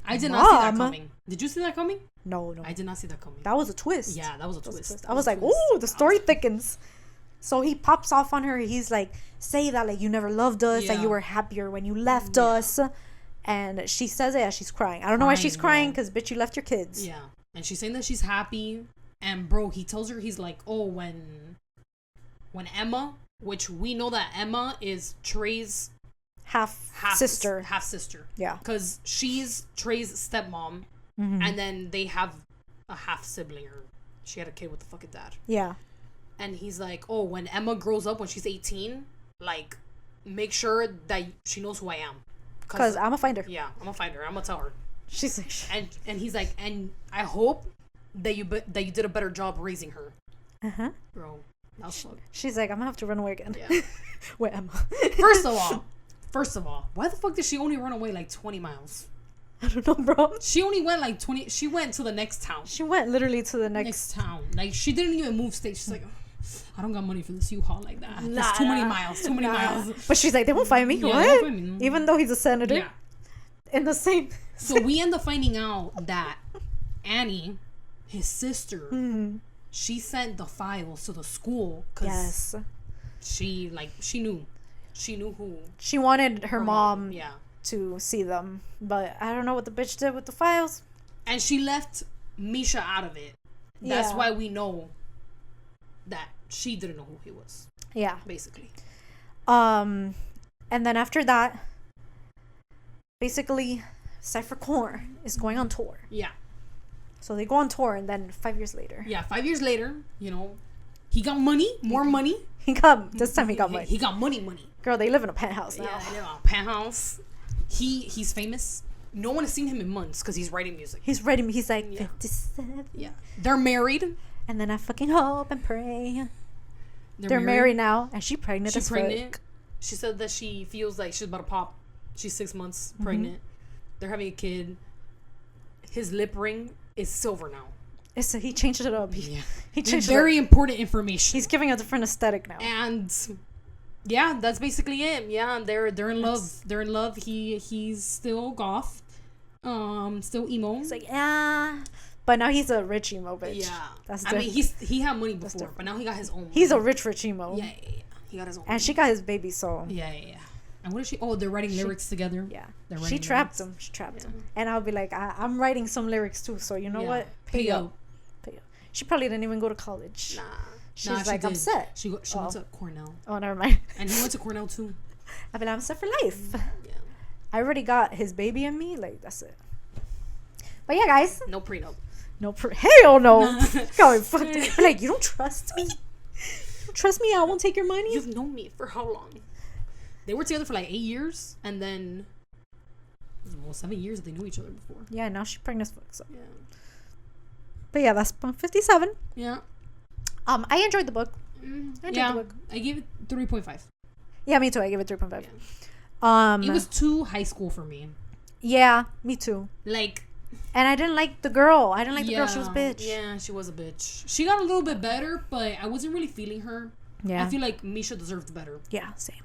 I did not see that coming. Did you see that coming? No. I did not see that coming. That was a twist. Yeah, that was a twist. I was like, ooh, the story thickens. So he pops off on her. He's like, say that like you never loved us, that you were happier when you left us. And she says it as she's crying. I don't know why she's crying, because bitch, you left your kids. Yeah. And she's saying that she's happy. And bro, he tells her, he's like, oh, when Emma, which we know that Emma is Trey's half sister. Yeah. Because she's Trey's stepmom. Mm-hmm. And then they have a half sibling, or she had a kid with the fucking dad. Yeah. And he's like, oh, when Emma grows up, when she's 18, like, make sure that she knows who I am. Because I'm gonna find her. Yeah, I'm gonna find her. I'm gonna tell her. She's like, and he's like, and I hope that you did a better job raising her. Bro, that's she's like, I'm gonna have to run away again. Yeah. Wait, Emma. First of all, why the fuck did she only run away like 20 miles? I don't know, bro. She only went like 20. She went to the next town. She went literally to the next town. Like, she didn't even move states. She's like, I don't got money for this U-Haul like that. It's too many miles. Too many miles. But she's like, they won't find me. Yeah, what? they won't find me. Even though he's a senator. Yeah. In the same. So we end up finding out that Annie, his sister, she sent the files to the school because she knew who she wanted her mom yeah. to see them, but I don't know what the bitch did with the files. And she left Misha out of it. That's why we know that she didn't know who he was. Yeah, basically. And then after that, basically, Cypher Core is going on tour. Yeah. So they go on tour, and then 5 years later. Yeah, 5 years later, he got money, more money. This time he got money. He got money. Girl, they live in a penthouse now. Yeah, they live in a penthouse. He's famous. No one has seen him in months because he's writing music. He's like 57. Yeah. They're married. And then I fucking hope and pray. They're married now, and she's pregnant. She's pregnant. Fuck. She said that she feels like she's about to pop. She's 6 months pregnant. They're having a kid. His lip ring is silver now. He changed it up. He changed very important information. He's giving a different aesthetic now. And yeah, that's basically it. Yeah, they're in love. They're in love. He's still goth. Still emo. It's like, yeah. But now he's a rich emo bitch. Yeah. That's I mean, he had money before, but now he got his own money. He's a rich emo. Yeah. He got his own and money. She got his baby soul. Yeah. And what is she? Oh, they're writing lyrics together. Yeah. She trapped him. And I'll be like, I'm writing some lyrics too. So you know what? Pay up. She probably didn't even go to college. Nah. She's like, I'm set. She went to Cornell. Oh, never mind. And he went to Cornell too. I'll be like, I'm set for life. Yeah. I already got his baby in me. Like, that's it. But yeah, guys. No prenup. Hell no. Going fucked. Like, you don't trust me? You don't trust me? I won't take your money? You've known me for how long? They were together for like 8 years, and then 7 years that they knew each other before. Yeah, now she's pregnant as fuck. So. Yeah. But yeah, that's 57. Yeah. I enjoyed the book. I gave it 3.5. Yeah, me too. I gave it 3.5. Yeah. It was too high school for me. Yeah, me too. Like. And I didn't like the girl. I didn't like the girl. She was a bitch. Yeah, she was a bitch. She got a little bit better, but I wasn't really feeling her. Yeah. I feel like Misha deserved better. Yeah, same.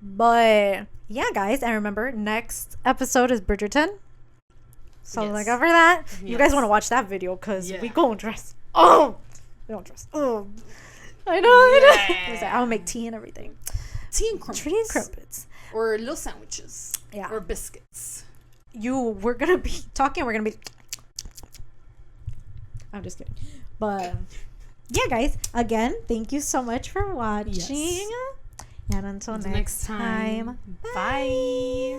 But yeah, guys, and remember, next episode is Bridgerton. So look out for that. Yes. You guys want to watch that video because we go and dress. Oh, we don't dress. Oh, I know. Yeah. I'll make tea and everything. Tea and crumpets. Or little sandwiches. Yeah. Or biscuits. We're gonna be talking. We're gonna be. I'm just kidding. But yeah, guys. Again, thank you so much for watching. Yes. And until next time. Bye.